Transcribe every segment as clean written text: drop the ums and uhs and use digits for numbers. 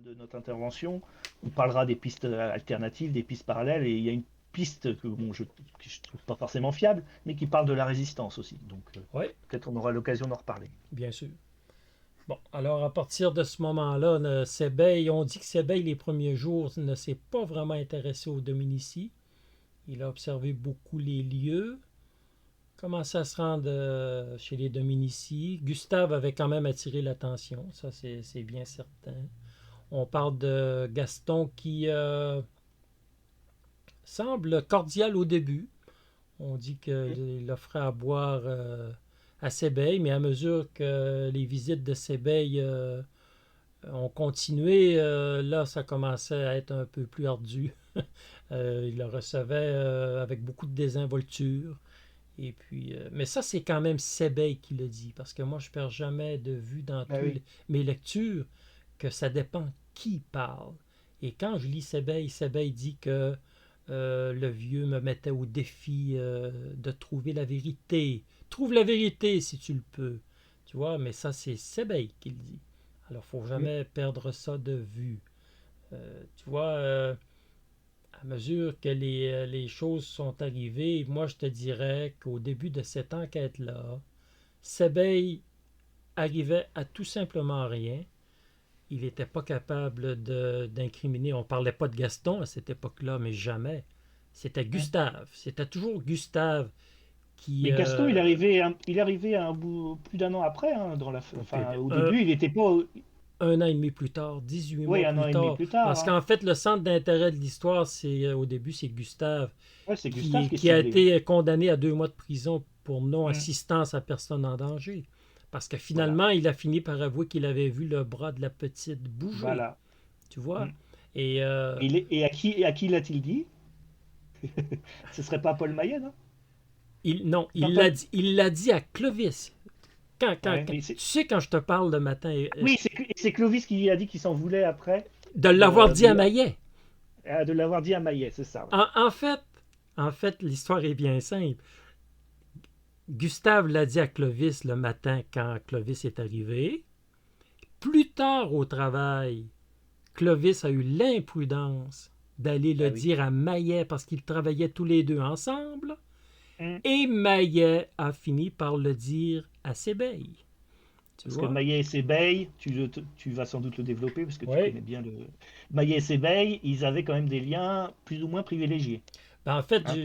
de notre intervention, on parlera des pistes alternatives, des pistes parallèles, et il y a une piste que je trouve pas forcément fiable, mais qui parle de la résistance aussi. Donc Oui, peut-être on aura l'occasion d'en reparler. bien sûr. Bon, alors à partir de ce moment-là, Sebeil, on dit que Sebeil, les premiers jours, ne s'est pas vraiment intéressé aux Dominici. Il a observé beaucoup les lieux, commencé à se rendre chez les Dominici. Gustave avait quand même attiré l'attention, ça c'est bien certain. On parle de Gaston qui semble cordial au début. On dit qu'il offrait à boire à Sebeil, mais à mesure que les visites de Sebeil ont continué, là, ça commençait à être un peu plus ardu. Il le recevait avec beaucoup de désinvolture. Et puis, mais ça, c'est quand même Sebeil qui le dit, parce que moi, je ne perds jamais de vue dans Ah oui, mes lectures que ça dépend qui parle. Et quand je lis Sebeil, Sebeil dit que le vieux me mettait au défi de trouver la vérité. Trouve la vérité si tu le peux. Tu vois, mais ça, c'est Sebeil qui le dit. Alors, il ne faut mm, jamais perdre ça de vue. Tu vois, à mesure que les choses sont arrivées, moi, je te dirais qu'au début de cette enquête-là, Sebeil arrivait à tout simplement rien. Il n'était pas capable d'incriminer. On ne parlait pas de Gaston à cette époque-là, mais jamais. C'était mm. Gustave. C'était toujours Gustave qui... Mais Gaston, il est arrivé un bout, plus d'un an après, hein, enfin, au un, début, il n'était pas. un an et demi plus tard, 18 Oui, mois un plus an et demi tard. plus tard, Parce hein. qu'en fait, le centre d'intérêt de l'histoire, c'est au début, c'est Gustave Ouais, c'est Gustave qui est qui a ciblé. été condamné à 2 mois de prison pour Mm. non-assistance à personne en danger. Parce que Voilà, finalement, il a fini par avouer qu'il avait vu le bras de la petite bouger. voilà. Tu vois? Mm. Et Et à qui l'a-t-il dit? Ce serait pas Paul Mayenne, hein? non, C'est pas Paul. il l'a dit à Clovis. Ouais, Tu sais, quand je te parle le matin, Oui, c'est Clovis qui a dit qu'il s'en voulait après de l'avoir de, dit de à l'a- Maillet. de l'avoir dit à Maillet, c'est ça, ouais. En, en fait, en fait, l'histoire est bien simple. Gustave l'a dit à Clovis le matin quand Clovis est arrivé. Plus tard au travail, Clovis a eu l'imprudence d'aller le Ah oui. dire à Maillet parce qu'ils travaillaient tous les deux ensemble. Mm. Et Maillet a fini par le dire à Sébeil. Tu Parce que vois? Maillet et Sébeil, tu vas sans doute le développer parce que tu Oui. connais bien le. Maillet et Sébeil, ils avaient quand même des liens plus ou moins privilégiés, Ben, en fait, hein,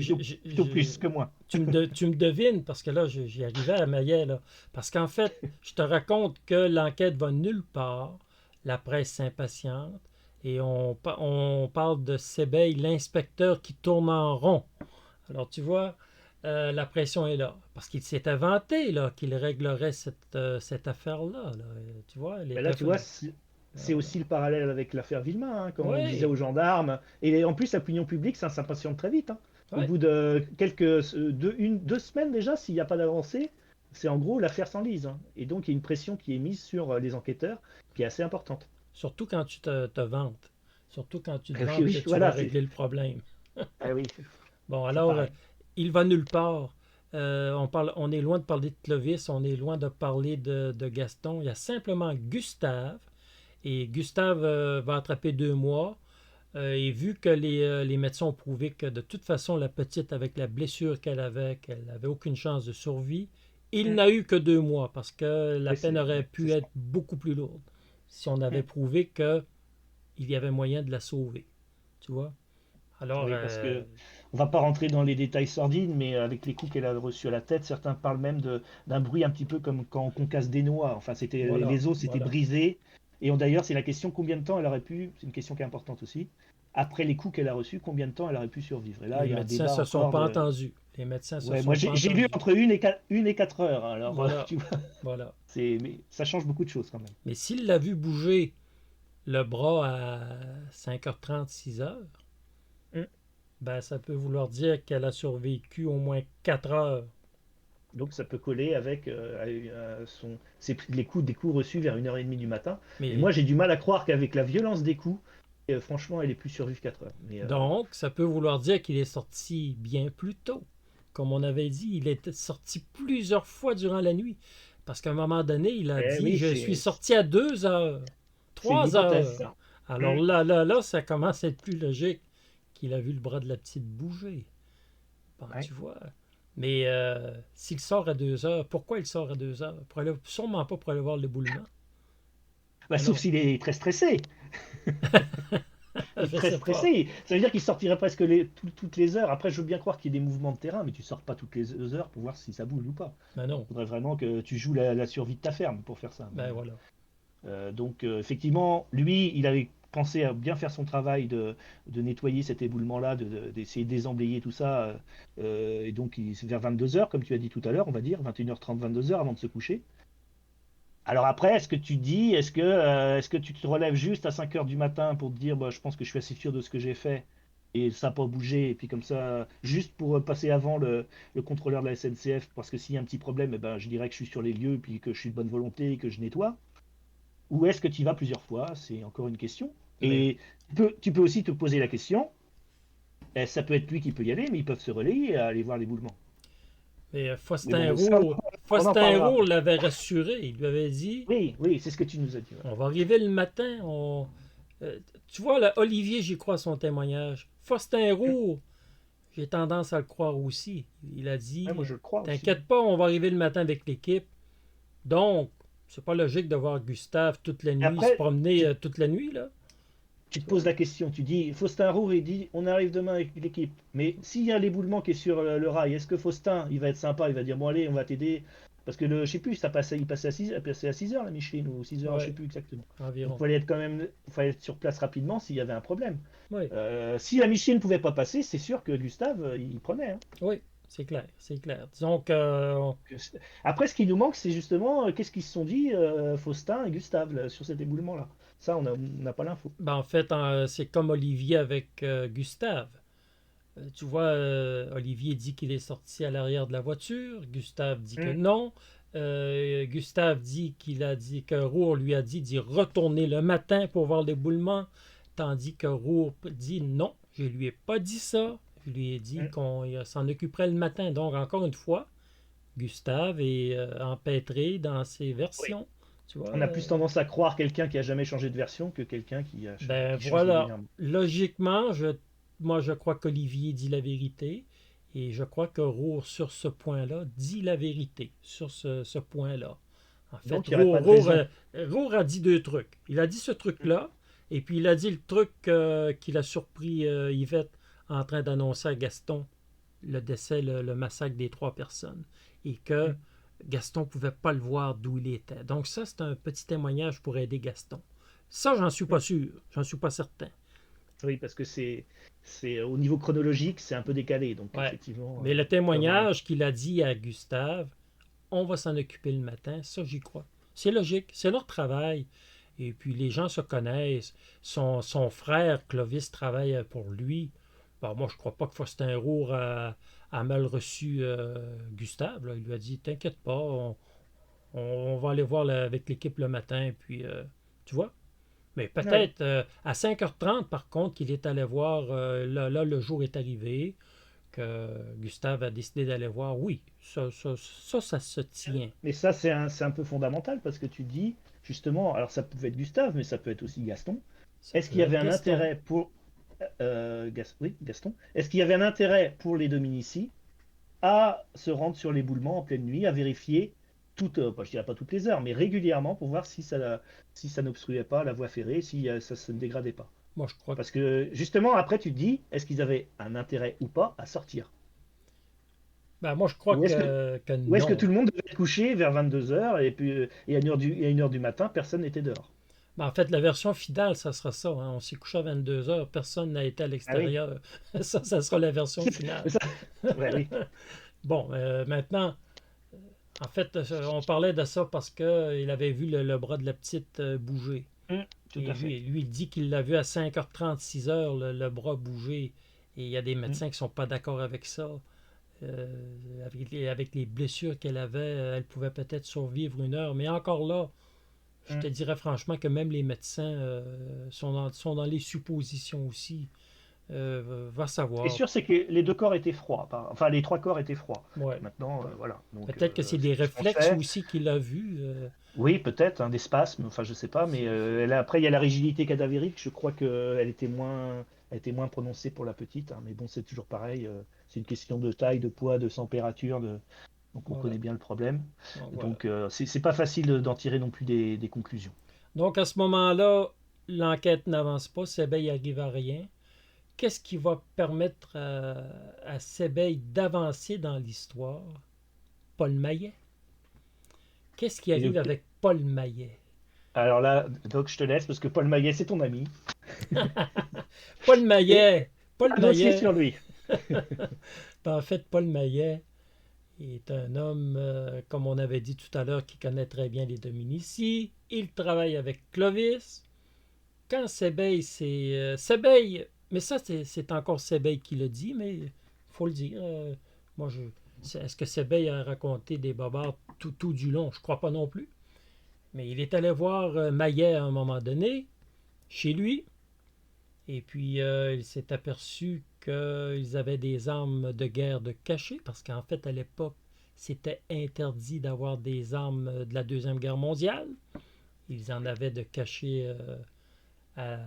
plutôt plus que moi. tu me devines, parce que là, j'y arrivais à Maillet, là. Parce qu'en fait, je te raconte que l'enquête va nulle part, la presse s'impatiente, et on parle de Sébeil, l'inspecteur qui tourne en rond. Alors, tu vois, la pression est là. Parce qu'il s'est inventé, là, qu'il réglerait cette affaire-là. Là. Tu vois, elle Mais était... là, tu vois, c'est aussi le parallèle avec l'affaire Villemain, hein, quand on disait Oui, aux gendarmes. Et en plus, l'opinion publique, ça s'impatiente très vite, hein. Au oui. bout de deux semaines déjà, s'il n'y a pas d'avancée, c'est en gros l'affaire s'enlise, hein. Et donc, il y a une pression qui est mise sur les enquêteurs qui est assez importante. Surtout quand tu te vantes. Surtout quand tu te Ah oui, vantes que oui, tu vas voilà, régler le problème. ah oui, Bon, c'est alors, pareil. il va nulle part. On est loin de parler de Clovis, on est loin de parler de Gaston. Il y a simplement Gustave. Et Gustave va attraper 2 mois. Et vu que les médecins ont prouvé que de toute façon, la petite, avec la blessure qu'elle avait aucune chance de survie, il Mm. n'a eu que 2 mois parce que la Oui, peine aurait ouais, c'est pu ça. être beaucoup plus lourde si on avait Mm. prouvé qu'il y avait moyen de la sauver. Tu vois? Alors, Oui, parce que on va pas rentrer dans les détails sordides, mais avec les coups qu'elle a reçus à la tête, certains parlent même d'un bruit un petit peu comme quand on concasse des noix. Enfin, voilà, les os s'étaient voilà. brisés. Et d'ailleurs, c'est la question combien de temps elle aurait pu, c'est une question qui est importante aussi, après les coups qu'elle a reçus, combien de temps elle aurait pu survivre. Et là, Les il y a un médecins débat se sont encore pas de. entendus. Les médecins se Ouais, moi sont pas j'ai lu entendus. entre une et 4 heures, hein. Alors, Voilà, tu vois, voilà. mais ça change beaucoup de choses quand même. Mais s'il l'a vu bouger le bras à 5h30, 6h, Mm. ben ça peut vouloir dire qu'elle a survécu au moins 4 heures. Donc ça peut coller avec les coups, des coups reçus vers 1h30 du matin. Mais Mais moi j'ai du mal à croire qu'avec la violence des coups, franchement, elle ait pu survivre 4 heures. Mais donc, ça peut vouloir dire qu'il est sorti bien plus tôt. Comme on avait dit, il est sorti plusieurs fois durant la nuit. Parce qu'à un moment donné, il a dit, oui, je suis c'est sorti à 2 heures, c'est une 3 hypothèse, heures. ça. Alors là, ça commence à être plus logique qu'il a vu le bras de la petite bouger. Bon, Ouais. tu vois. Mais s'il sort à 2 heures, pourquoi il sort à 2 heures? Sûrement pas pour aller voir l'éboulement. Bah, Ah sauf non, s'il est très stressé. Il est je très sais pas. stressé. Ça veut dire qu'il sortirait presque toutes les heures. Après, je veux bien croire qu'il y ait des mouvements de terrain, mais tu sors pas toutes les heures pour voir si ça bouge ou pas. Ben non, Il faudrait vraiment que tu joues la survie de ta ferme pour faire ça. ben voilà. Donc, effectivement, lui, il avait pensé à bien faire son travail de nettoyer cet éboulement-là, d'essayer de désemblayer tout ça. Et donc, c'est vers 22 heures, comme tu as dit tout à l'heure, on va dire, 21h30, 22 heures avant de se coucher. Alors après, est-ce que tu dis, est-ce que tu te relèves juste à 5 heures du matin pour te dire, bah, je pense que je suis assez sûr de ce que j'ai fait et ça n'a pas bougé, et puis comme ça, juste pour passer avant le contrôleur de la SNCF, parce que s'il y a un petit problème, eh ben, je dirais que je suis sur les lieux, puis que je suis de bonne volonté et que je nettoie. Ou est-ce que tu y vas plusieurs fois? C'est encore une question. Mais, Et tu peux aussi te poser la question, ça peut être lui qui peut y aller, mais ils peuvent se relayer à aller voir l'éboulement. mais Mais bon, ça, on en Faustin parlera Roux après. l'avait rassuré. Il lui avait dit, Oui, oui, c'est ce que tu nous as dit. Ouais. on va arriver le matin. Tu vois, là, Olivier, j'y crois à son témoignage. Faustin Roux, j'ai tendance à le croire aussi. Il a Ouais, moi, dit, je le crois aussi. t'inquiète pas, on va arriver le matin avec l'équipe. Donc, c'est pas logique de voir Gustave toute la Et nuit se après, promener toute la nuit, là. tu te Tu vois? poses la question, tu dis, Faustin Roux, il dit, on arrive demain avec l'équipe. Mais s'il y a l'éboulement qui est sur le rail, est-ce que Faustin, il va être sympa, il va dire, bon allez, on va t'aider. Parce que je sais plus, il passait à 6, heures la Micheline, ou 6 heures, je sais Ouais, plus exactement. Donc environ. il fallait être sur place rapidement s'il y avait un problème. Oui, Si la Micheline ne pouvait pas passer, c'est sûr que Gustave, il prenait. Hein. oui, c'est clair, c'est clair. Disons que, Après, ce qui nous manque, c'est justement, qu'est-ce qu'ils se sont dit, Faustin et Gustave, là, sur cet éboulement-là. Ça, on n'a pas l'info. ben, en fait, c'est comme Olivier avec Gustave. Tu vois, Olivier dit qu'il est sorti à l'arrière de la voiture. Gustave dit que Hum, non. Gustave dit qu'il a dit que Roure lui a dit d'y retourner le matin pour voir l'éboulement, tandis que Roure dit non, je lui ai pas dit ça. Je lui ai dit hum. qu'on s'en occuperait le matin. Donc, encore une fois, Gustave est empêtré dans ses Oui. versions. Tu vois, On a plus tendance à croire quelqu'un qui a jamais changé de version que quelqu'un ben qui change voilà. régulièrement. Logiquement, moi, je crois qu'Olivier dit la vérité. Et je crois que Roure, sur ce point-là, dit la vérité. Sur ce point-là. En fait, Donc, il n'y aurait pas de raison. Roure a dit deux trucs. Il a dit ce truc-là. Et puis, il a dit le truc qu'il a surpris Yvette en train d'annoncer à Gaston le décès, le massacre des 3 personnes. Et que Hum. Gaston ne pouvait pas le voir d'où il était. Donc, ça, c'est un petit témoignage pour aider Gaston. Ça, j'en suis pas sûr. J'en suis pas certain. Oui, parce que c'est au niveau chronologique, c'est un peu décalé. Donc, Ouais. effectivement, Mais le il peut avoir un. témoignage qu'il a dit à Gustave, on va s'en occuper le matin, ça j'y crois. C'est logique, c'est leur travail. Et puis les gens se connaissent. Son frère Clovis travaille pour lui. Bon, moi je crois pas que Faustin Roure a mal reçu Gustave. Là. Il lui a dit t'inquiète pas, on va aller voir avec l'équipe le matin. Puis tu vois. Mais Ouais. peut-être à 5h30 par contre qu'il est allé voir, là le jour est arrivé que Gustave a décidé d'aller voir, oui, ça se tient. Mais ça, c'est un peu fondamental parce que tu dis, justement, alors ça peut être Gustave, mais ça peut être aussi Gaston. Ça Est-ce peut qu'il y être avait un Gaston. intérêt pour. Oui, Gaston. Est-ce qu'il y avait un intérêt pour les Dominici à se rendre sur l'éboulement en pleine nuit, à vérifier je dirais pas toutes les heures, mais régulièrement pour voir si ça n'obstruait pas la voie ferrée, si ça se ne dégradait pas. Moi, je crois que. Parce que justement, après, tu te dis, est-ce qu'ils avaient un intérêt ou pas à sortir? Ben, moi, je crois Ou que ou est-ce que tout non. le monde devait être couché vers 22 heures et puis et à 1 heure du matin, personne n'était dehors? Ben, en fait, la version finale, ça sera ça. Hein. On s'est couché à 22 heures, personne n'a été à Ah oui, l'extérieur. Ça sera la version finale. ça, ouais, oui. Bon, maintenant, en fait, on parlait de ça parce qu'il avait vu le bras de la petite bouger. Tout Et à fait. lui, il dit qu'il l'a vu à 5h30, 6h, le bras bouger. Et il y a des Mm, médecins qui ne sont pas d'accord avec ça. Avec les blessures qu'elle avait, elle pouvait peut-être survivre 1 heure. Mais encore là, je te mm. dirais franchement que même les médecins sont dans les suppositions aussi. Va Ce qui est savoir. sûr, c'est que les deux corps étaient froids. Enfin, les trois corps étaient froids. Ouais. Maintenant, voilà. Donc, Peut-être que c'est des c'est tout ce qu'on réflexes sait. aussi qu'il a vus. Oui, peut-être, des spasmes, enfin, je sais pas. Mais après, il y a la rigidité cadavérique. Je crois elle était moins prononcée pour la petite, hein. Mais bon, c'est toujours pareil. C'est une question de taille, de poids, de température. Donc, on Voilà. connaît bien le problème. Donc, voilà. Donc, c'est pas facile d'en tirer non plus des conclusions. Donc, à ce moment-là, l'enquête n'avance pas. Sebeil arrive à rien. Qu'est-ce qui va permettre à Sebeil d'avancer dans l'histoire? Paul Maillet. Qu'est-ce qui Et arrive avec Paul Maillet? alors là, Doc, je te laisse parce que Paul Maillet, c'est ton ami. Paul Et Maillet! Paul un dossier Maillet! sur lui. En fait, Paul Maillet est un homme, comme on avait dit tout à l'heure, qui connaît très bien les Dominici. Il travaille avec Clovis. Quand Sebeil, Sebeil, mais ça, c'est encore Sebeil qui le dit, mais il faut le dire. Moi, est-ce que Sebeil a raconté des babards tout du long? Je crois pas non plus. Mais il est allé voir Maillet à un moment donné, chez lui, et puis il s'est aperçu qu'ils avaient des armes de guerre de cachet, parce qu'en fait, à l'époque, c'était interdit d'avoir des armes de la Deuxième Guerre mondiale. Ils en avaient de cachés à,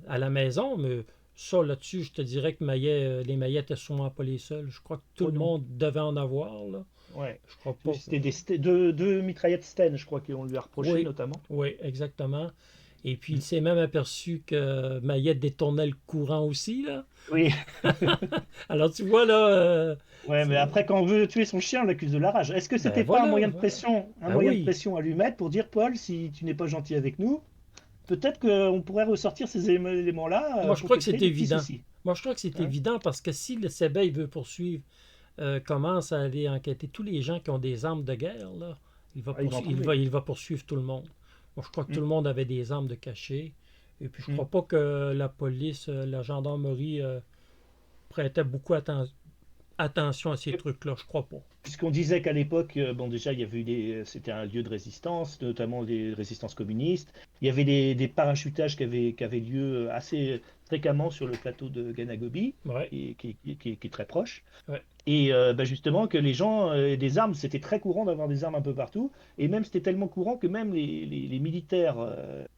à la maison, mais ça, là-dessus, je te dirais que les Maillets étaient sûrement pas les seuls. Je crois que tout Oh le non. monde devait en avoir, là. Ouais. Je crois pas. C'était deux mitraillettes Sten, je crois qu'on lui a reproché Oui, notamment. oui, exactement. Et puis, il Mm. s'est même aperçu que Maillet détournait le courant aussi, là. Oui. Alors, tu vois, là, Ouais, mais après, quand on veut tuer son chien, on l'accuse de la rage. Est-ce que ben c'était pas voilà, voilà. un Ben moyen de oui. pression à lui mettre pour dire, Paul, si tu n'es pas gentil avec nous, peut-être qu'on pourrait ressortir ces éléments-là Moi, je pour crois te que créer c'est des petits évident. soucis. Moi, je crois que c'est Hein. évident parce que si le CBI veut poursuivre, commence à aller enquêter tous les gens qui ont des armes de guerre, là, Ah, il va en trouver. il va poursuivre tout le monde. Moi, je crois que tout Mm. le monde avait des armes de cachet. Et puis, je Mm. crois pas que la police, la gendarmerie prêtait beaucoup attention à ces trucs-là. Je crois pas. Puisqu'on disait qu'à l'époque, bon déjà, il y avait eu c'était un lieu de résistance, notamment des résistances communistes. Il y avait des parachutages qui avaient lieu assez fréquemment sur le plateau de Ganagobi, Ouais, qui est très proche. ouais, Et bah, justement, que les gens, des armes, c'était très courant d'avoir des armes un peu partout. Et même, c'était tellement courant que même les militaires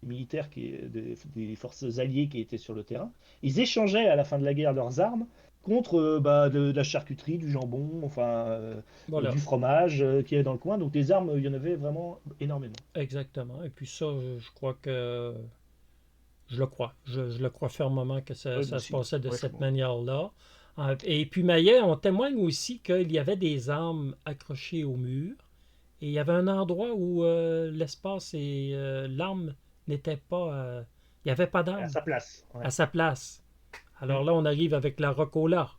des forces alliées qui étaient sur le terrain, ils échangeaient à la fin de la guerre leurs armes contre bah, de la charcuterie, du jambon, enfin, voilà, du fromage qu'il y avait dans le coin. Donc, des armes, il y en avait vraiment énormément. exactement. Et puis ça, je crois que je le crois. Je le crois fermement que Oui, moi ça se aussi. passait de Ouais, cette bon. manière-là. Et puis Maillet, on témoigne aussi qu'il y avait des armes accrochées au mur. Et il y avait un endroit où l'espace et l'arme n'étaient pas... il n'y avait pas À d'arme sa place. à Ouais. sa place. Mm. Alors là, on arrive avec la Rocola.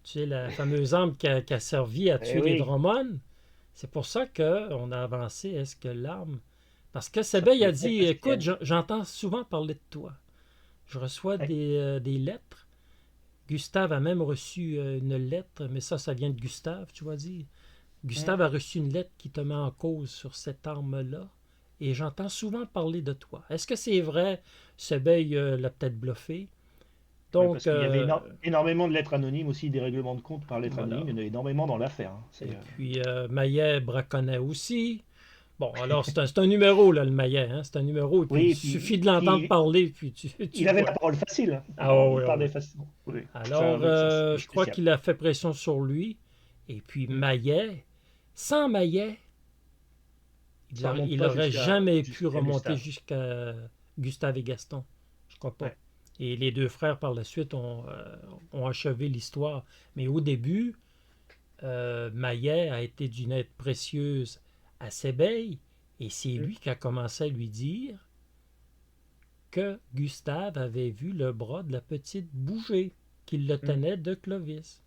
Tu sais, la fameuse arme qui a servi à Eh tuer les oui, Drummond. C'est pour ça qu'on a avancé. Est-ce que l'arme... Parce que ça Sebeil pouvait a pas dit, être la écoute, sienne. j'entends souvent parler de toi. Je reçois Ouais. des lettres. Gustave a même reçu une lettre, mais ça vient de Gustave, tu vois dire. Mm. Gustave a reçu une lettre qui te met en cause sur cette arme-là. Et j'entends souvent parler de toi. Est-ce que c'est vrai? Sebeil l'a peut-être bluffé. Ouais, Donc, parce qu'il y avait énormément de lettres anonymes aussi, des règlements de compte par lettres anonymes. voilà. Il y en a énormément dans l'affaire, hein. Et puis, Maillet braconnait aussi. Bon, alors, c'est un Oui, numéro, là, le Maillet. Hein? C'est un numéro, et puis il oui, suffit de l'entendre puis parler, puis tu il le avait vois. la parole facile. Ah oui, Il ah parlait oui. facilement. Oui. Ça, Alors, oui, ça c'était je crois spécial. qu'il a fait pression sur lui. Et puis, Mm. Maillet, sans Maillet, Ça remonte il pas aurait jamais pu jusqu'à remonter Gustave. jusqu'à Gustave et Gaston. Je crois pas. Ouais. Et les deux frères, par la suite, ont achevé l'histoire. Mais au début, Maillet a été d'une aide précieuse à Sébeil. Et c'est Mm. lui qui a commencé à lui dire que Gustave avait vu le bras de la petite bouger, qu'il le Mm. tenait de Clovis.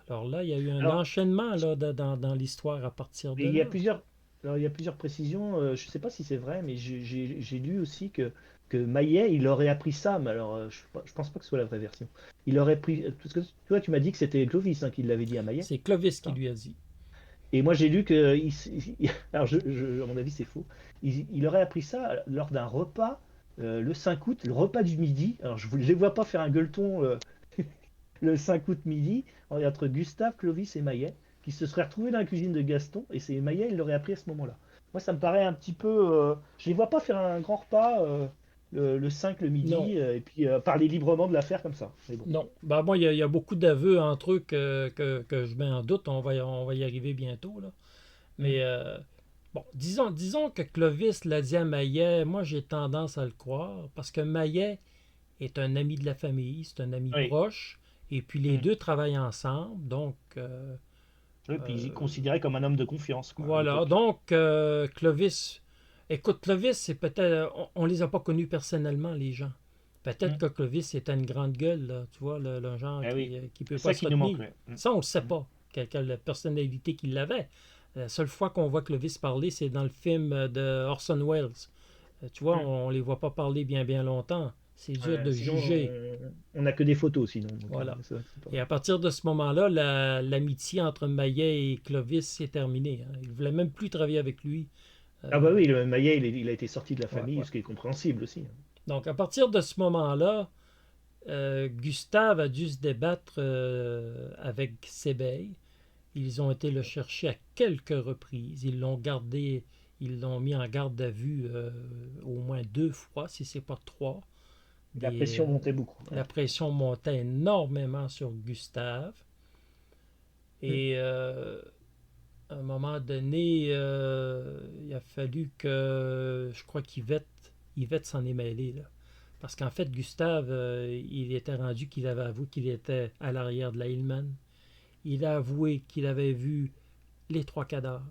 Alors là, il y a eu un Alors, enchaînement là, dans l'histoire à partir mais de là. alors, il y a plusieurs précisions. Je ne sais pas si c'est vrai, mais j'ai lu aussi que Maillet, il aurait appris ça. Mais alors, je pense pas que ce soit la vraie version. Il aurait pris. Parce que toi, tu m'as dit que c'était Clovis, hein, qui l'avait dit à Maillet. C'est Clovis qui Hein. lui a dit. Et moi, j'ai lu que. Alors, à mon avis, c'est faux. Il aurait appris ça lors d'un repas le 5 août, le repas du midi. Alors, je ne les vois pas faire un gueuleton le 5 août midi, entre Gustave, Clovis et Maillet, qui se seraient retrouvés dans la cuisine de Gaston, et c'est Maillet, il l'aurait appris à ce moment-là. Moi, ça me paraît un petit peu. Je les vois pas faire un grand repas le 5 le Non, midi, et puis parler librement de l'affaire comme ça. Mais bon. non. Ben, moi, il y a beaucoup d'aveux entre eux que je mets en doute. On va y arriver bientôt, là. Mm. Mais bon, disons que Clovis l'a dit à Maillet. Moi, j'ai tendance à le croire parce que Maillet est un ami de la famille, c'est un ami Oui. proche, et puis les Mm. deux travaillent ensemble. Donc, Oui, puis il est euh, considéré comme un homme de confiance, quoi, à voilà. l'époque. Donc, Clovis. Écoute, Clovis, c'est peut-être. On les a pas connus personnellement, les gens. Peut-être Mm. que Clovis est une grande gueule, là, tu vois, le genre Ah oui, qui peut c'est pas ça se qui nous retenir. manquerait. Mm. Ça, on le sait Mm. pas. Quelle personnalité qu'il avait. La seule fois qu'on voit Clovis parler, c'est dans le film de Orson Welles. Tu vois, Mm. on les voit pas parler bien bien longtemps. C'est dur Ouais, de sinon, juger. on n'a que des photos, sinon. Donc, Voilà. c'est vrai que c'est pas. Et à partir de ce moment-là, l'amitié entre Maillet et Clovis s'est terminée, hein. Il ne voulait même plus travailler avec lui. Ah bah Euh, oui, le Maillet, il a été sorti de la ouais, famille, ouais. ce qui est compréhensible aussi, hein. Donc, à partir de ce moment-là, Gustave a dû se débattre avec Sébeil. Ils ont été le chercher à quelques reprises. Ils l'ont gardé, ils l'ont mis en garde à vue au moins 2 fois, si c'est pas 3. La Des, pression montait beaucoup. la pression montait énormément sur Gustave. Mm. Et à un moment donné, il a fallu que, je crois Yvette s'en est mêlée, là. Parce qu'en fait, Gustave, il était rendu qu'il avait avoué qu'il était à l'arrière de la Hillman. Il a avoué qu'il avait vu les 3 cadavres,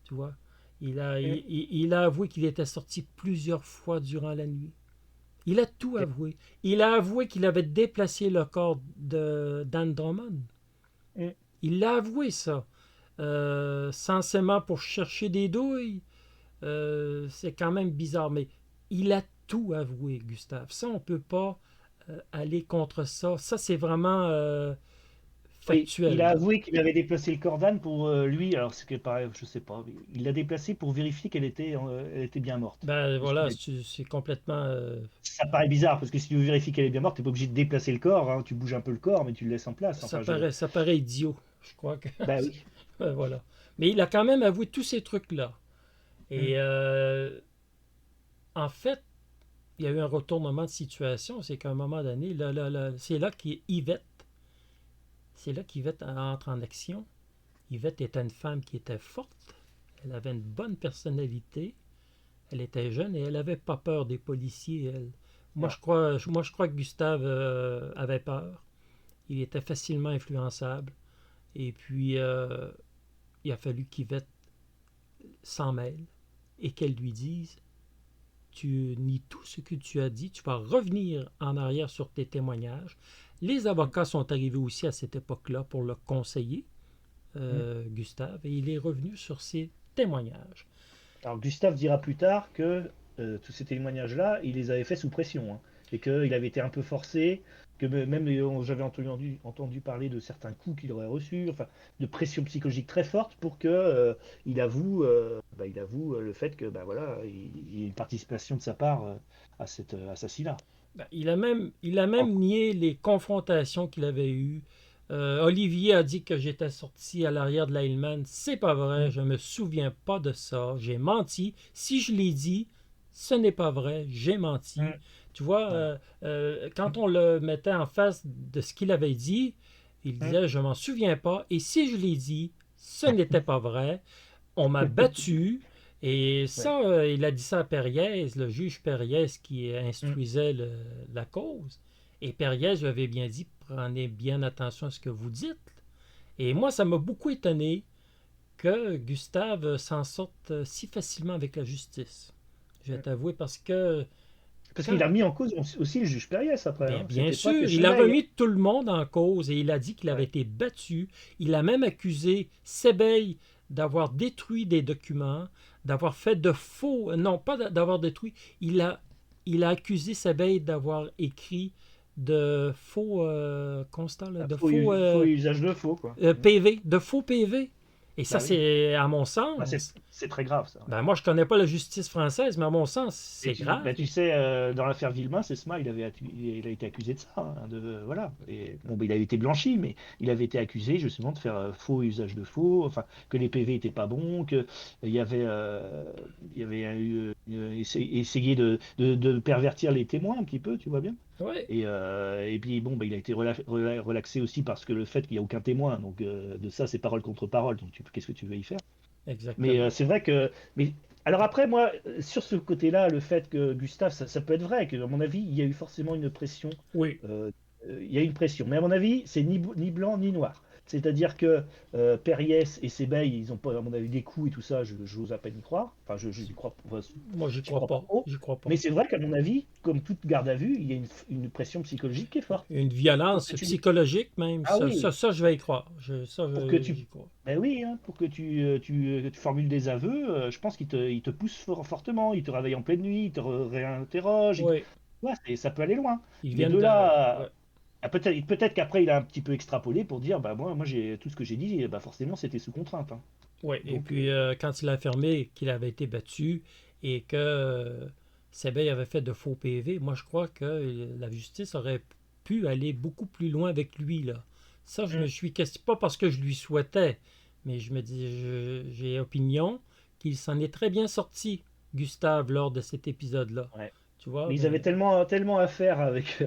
tu vois. Mm. Il a avoué qu'il était sorti plusieurs fois durant la nuit. Il a tout avoué. Il a avoué qu'il avait déplacé le corps d'Anne Drummond. Mm. Il l'a avoué, ça. Censément pour chercher des douilles. C'est quand même bizarre, mais il a tout avoué, Gustave. Ça, on ne peut pas aller contre ça. Ça, c'est vraiment Oui, il factuel, a là. avoué qu'il avait déplacé le corps d'Anne pour lui, alors c'est que pareil, je sais pas, il l'a déplacé pour vérifier elle était bien morte. Ben C'est ce qu'il voilà, a dit. c'est complètement. Ça paraît bizarre, parce que si tu veux vérifier qu'elle est bien morte, t'es pas obligé de déplacer le corps, hein. Tu bouges un peu le corps, mais tu le laisses en place. Enfin, Ça paraît idiot, je crois que. bah oui. Voilà. Mais il a quand même avoué tous ces trucs-là. Et Mm. en fait, il y a eu un retournement de situation. C'est qu'à un moment donné, c'est là qu'Yvette entre en action. Yvette était une femme qui était forte. Elle avait une bonne personnalité. Elle était jeune et elle n'avait pas peur des policiers. Non. Moi, je crois que Gustave avait peur. Il était facilement influençable. Et puis, il a fallu qu'Yvette s'en mêle et qu'elle lui dise: tu nies tout ce que tu as dit, tu vas revenir en arrière sur tes témoignages. Les Mm. avocats sont arrivés aussi à cette époque-là pour le conseiller, Mm. Gustave, et il est revenu sur ses témoignages. Alors Gustave dira plus tard que tous ces témoignages-là, il les avait faits sous pression, hein, et qu'il avait été un peu forcé, que même j'avais entendu parler de certains coups qu'il aurait reçus, enfin de pression psychologique très forte pour que il avoue le fait que bah voilà, il y a une participation de sa part à cet assassinat. Ben, il a même nié les confrontations qu'il avait eues. Olivier a dit que j'étais sorti à l'arrière de la Hillman. C'est pas vrai, Mm. je me souviens pas de ça. J'ai menti. Si je l'ai dit, ce n'est pas vrai, j'ai menti. Mm. Tu vois, Voilà. quand on le mettait en face de ce qu'il avait dit, il Mm. disait je m'en souviens pas. Et si je l'ai dit, ce n'était pas vrai. On m'a battu. Et Ouais. ça, il a dit ça à Périez, le juge Périez qui Mm. instruisait la cause. Et Périez lui avait bien dit: prenez bien attention à ce que vous dites. Et moi, ça m'a beaucoup étonné que Gustave s'en sorte si facilement avec la justice. Je vais Mm. t'avouer, parce que Parce qu'il quand. a mis en cause aussi le juge Périès après, Bien, hein. bien C'était pas que sûr, il a Chemeil, hein. remis tout le monde en cause et il a dit qu'il avait Ouais. été battu. Il a même accusé Sebeil d'avoir détruit des documents, d'avoir fait de faux. Non, pas d'avoir détruit. Il a accusé Sebeil d'avoir écrit de faux constats, là, Un de faux, faux faux usage de faux, quoi. Mm. PV, de faux PV. Et ça, Bah oui. c'est, à mon Bah, sens, c'est très grave, ça. ben moi, je connais pas la justice française, mais à mon sens, Et c'est grave. tu sais, dans l'affaire Villemain, Sesma, il a été accusé de ça, hein, voilà. Et bon, bah, il avait été blanchi, mais il avait été accusé justement de faire faux usage de faux, enfin que les PV étaient pas bons, que il y avait essayé de pervertir les témoins un petit peu, tu vois bien. Oui, Et puis bon, bah, il a été relaxé aussi parce que le fait qu'il n'y a aucun témoin, donc de ça, c'est parole contre parole. Donc qu'est-ce que tu veux y faire? Mais exactement. c'est vrai que. Mais alors après, moi, sur ce côté-là, le fait que Gustave, ça peut être vrai, que à mon avis, il y a eu forcément une pression. Oui, euh, il y a une pression. Mais à mon avis, c'est ni blanc ni noir. C'est-à-dire que Périès et Sébeil, ils ont pas, à mon avis, des coups et tout ça, j'ose à peine y croire. Enfin, j'y crois, enfin, moi, j'y j'y crois crois pas pas. trop. J'y crois pas. Mais c'est vrai qu'à mon avis, comme toute garde à vue, il y a une pression psychologique qui est forte. Une Pour violence que tu, psychologique, même, ah oui, ça je vais y croire. pour que J'y tu. crois. Ben oui, hein, pour que tu formules des aveux, je pense qu'il te pousse fortement, il te réveille en pleine nuit, il te réinterroge. Oui, Ouais, ça peut aller loin. ils Mais viennent de de. là, Ouais. peut-être qu'après il a un petit peu extrapolé pour dire, bah moi j'ai tout ce que j'ai dit, bah forcément c'était sous contrainte, hein. Oui, et Donc puis quand il a affirmé qu'il avait été battu et que Sebeil avait fait de faux PV, moi je crois que la justice aurait pu aller beaucoup plus loin avec lui, là. Ça, je me hum, suis questionné, pas parce que je lui souhaitais, mais je me dis, j'ai opinion qu'il s'en est très bien sorti, Gustave, lors de cet épisode-là. ouais. Tu vois, Mais ils avaient mais tellement à faire avec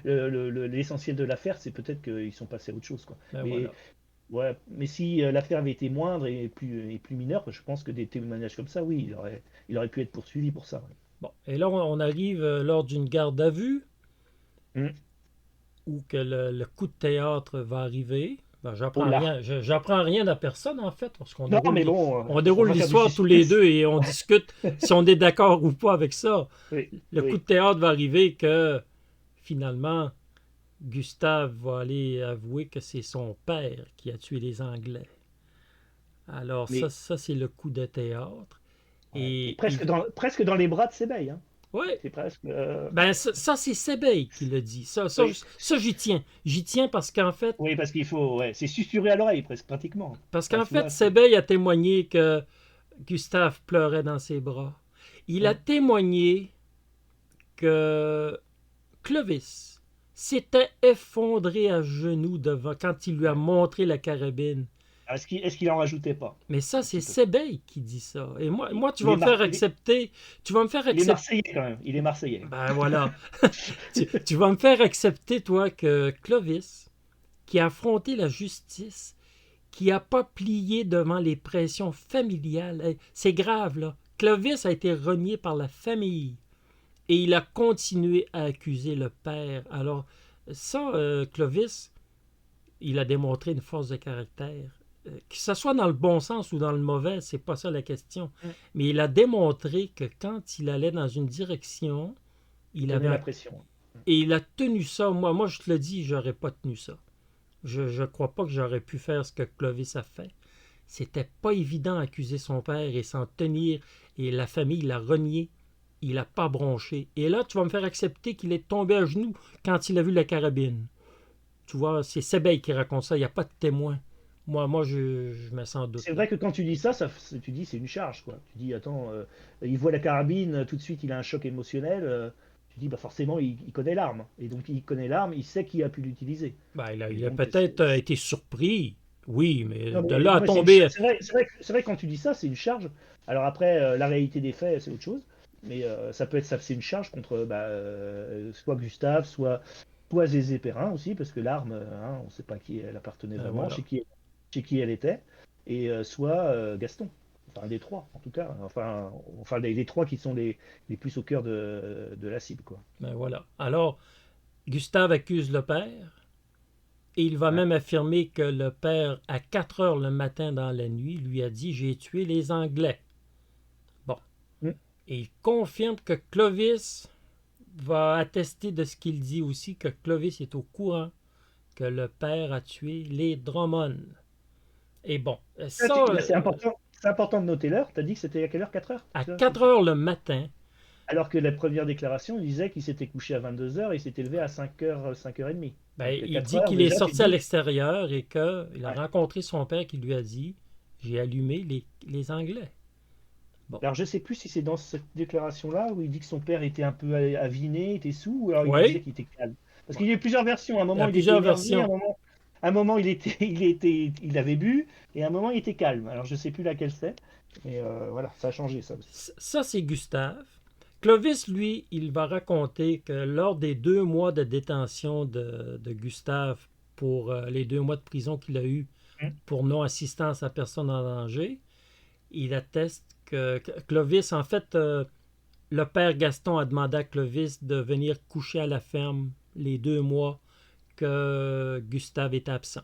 l'essentiel de l'affaire, c'est peut-être qu'ils sont passés à autre chose, quoi. ben Mais voilà. ouais, mais si l'affaire avait été moindre et plus mineure, je pense que des témoignages comme ça, oui, il aurait pu être poursuivi pour ça. Ouais. Bon, et là, on arrive lors d'une garde à vue Hum. où que le coup de théâtre va arriver. Ben, Oh là! j'apprends rien à personne en fait, parce qu'on Non, déroule mais bon, on on déroule va faire du l'histoire tous les suspense. deux et on discute si on est d'accord ou pas avec ça. Oui, Le coup de oui. théâtre va arriver que finalement Gustave va aller avouer que c'est son père qui a tué les Anglais. Alors Mais ça c'est le coup de théâtre. ouais. Et Et presque dans les bras de Sébeil, hein. ouais, C'est presque. ben ça c'est Sebeil qui le dit. Oui, Ça j'y tiens. J'y tiens oui, parce qu'il faut. Ouais, c'est susurré à l'oreille, presque, pratiquement. parce Enfin, qu'en tu fait vois, c'est. Sebeil a témoigné que Gustave pleurait dans ses bras. Il a Hum. témoigné que Clovis s'était effondré à genoux devant quand il lui a Ouais. montré la carabine. Alors, est-ce qu'il en rajoutait pas? Mais ça, Un c'est petit peu. Sebeil qui dit ça. Et Il, moi, tu il vas est me faire il est, accepter. Tu vas me faire il est accepter. Marseillais quand même. Il est Marseillais. Ben voilà. Tu vas me faire accepter, toi, que Clovis, qui a affronté la justice, qui n'a pas plié devant les pressions familiales, c'est grave, là. Clovis a été renié par la famille. Et il a continué à accuser le père. Alors, ça, Clovis, il a démontré une force de caractère. Que ce soit dans le bon sens ou dans le mauvais, c'est pas ça la question. Hum. Mais il a démontré que quand il allait dans une direction, Il il avait tenait la un... pression. Et il a tenu ça. Moi je te le dis, j'aurais pas tenu ça. Je crois pas que j'aurais pu faire ce que Clovis a fait. C'était pas évident d'accuser son père et s'en tenir. Et la famille l'a renié. Il a pas bronché. Et là, tu vas me faire accepter qu'il est tombé à genoux quand il a vu la carabine. Tu vois, c'est Sebeil qui raconte ça. Il n'y a pas de témoin. Moi je me sens en doute C'est là. vrai que quand tu dis ça, tu dis c'est une charge, quoi. Tu dis, attends, il voit la carabine, tout de suite il a un choc émotionnel. Tu dis, bah forcément, il connaît l'arme. Et donc, il connaît l'arme, il sait qui a pu l'utiliser. Ben, Et il a donc, peut-être été surpris. Oui, mais non, de mais, là non, à mais tomber. c'est vrai que quand tu dis ça, c'est une charge. Alors après, la réalité des faits, c'est autre chose. Mais ça peut être ça, c'est une charge contre bah, soit Gustave, soit Zézé Perrin aussi, parce que l'arme, hein, on ne sait pas à qui elle appartenait Ben vraiment, voilà. chez qui elle était, et soit Gaston. Enfin, des trois, en tout cas. Enfin les trois qui sont les plus au cœur de la cible, quoi. Ben voilà. Alors, Gustave accuse le père. Et il va Ouais. même affirmer que le père, à 4 heures le matin dans la nuit, lui a dit: J'ai tué les Anglais. Bon. Mm. Et il confirme que Clovis va attester de ce qu'il dit aussi, que Clovis est au courant que le père a tué les Drummond. Et bon, ça, Bah, c'est important de noter l'heure. Tu as dit que c'était à quelle heure? 4 heures? à 4 heures le matin, Alors que la première déclaration disait qu'il s'était couché à 22 heures et il s'était levé à 5 heures, 5h30. ben, Donc il 4 dit heures qu'il est déjà, tu te sorti à dis. l'extérieur et qu'il a Ouais, rencontré son père qui lui a dit: j'ai allumé les Anglais. Bon. Alors, je sais plus si c'est dans cette déclaration-là où il dit que son père était un peu aviné, était sous, ou alors il disait Oui, qu'il était calme. Parce qu'il y a eu plusieurs versions. À un il y a moment, il était plusieurs énervé, versions. un moment il avait bu, et à un moment, il était calme. Alors, je sais plus laquelle c'est. Mais voilà, ça a changé, ça aussi. Ça, c'est Gustave. Clovis, lui, il va raconter que lors des 2 mois de détention de Gustave pour les 2 mois de prison qu'il a eu Hum. pour non-assistance à personne en danger, il atteste que Clovis, en fait, le père Gaston a demandé à Clovis de venir coucher à la ferme les 2 mois que Gustave était absent.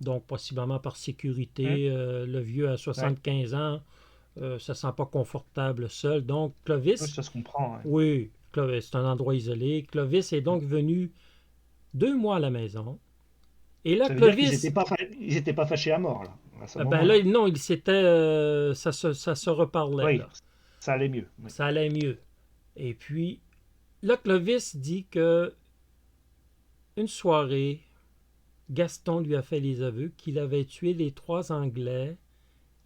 Donc, possiblement par Hum. sécurité, le vieux à Ouais. 75 ans, ça ne sent pas confortable seul. Donc, Oui, Clovis, ça se comprend. Ouais. oui, Clovis, c'est un endroit isolé. Clovis est donc venu 2 mois à la maison. Et là, Ça veut dire qu'ils n'étaient Clovis, pas, ils étaient pas fâchés à mort, là, à ce ben là, moment-là. non, il s'était, ça se reparlait, Oui, là. ça allait mieux. Oui. Ça allait mieux. Et puis, là, Clovis dit que une soirée, Gaston lui a fait les aveux qu'il avait tué les 3 Anglais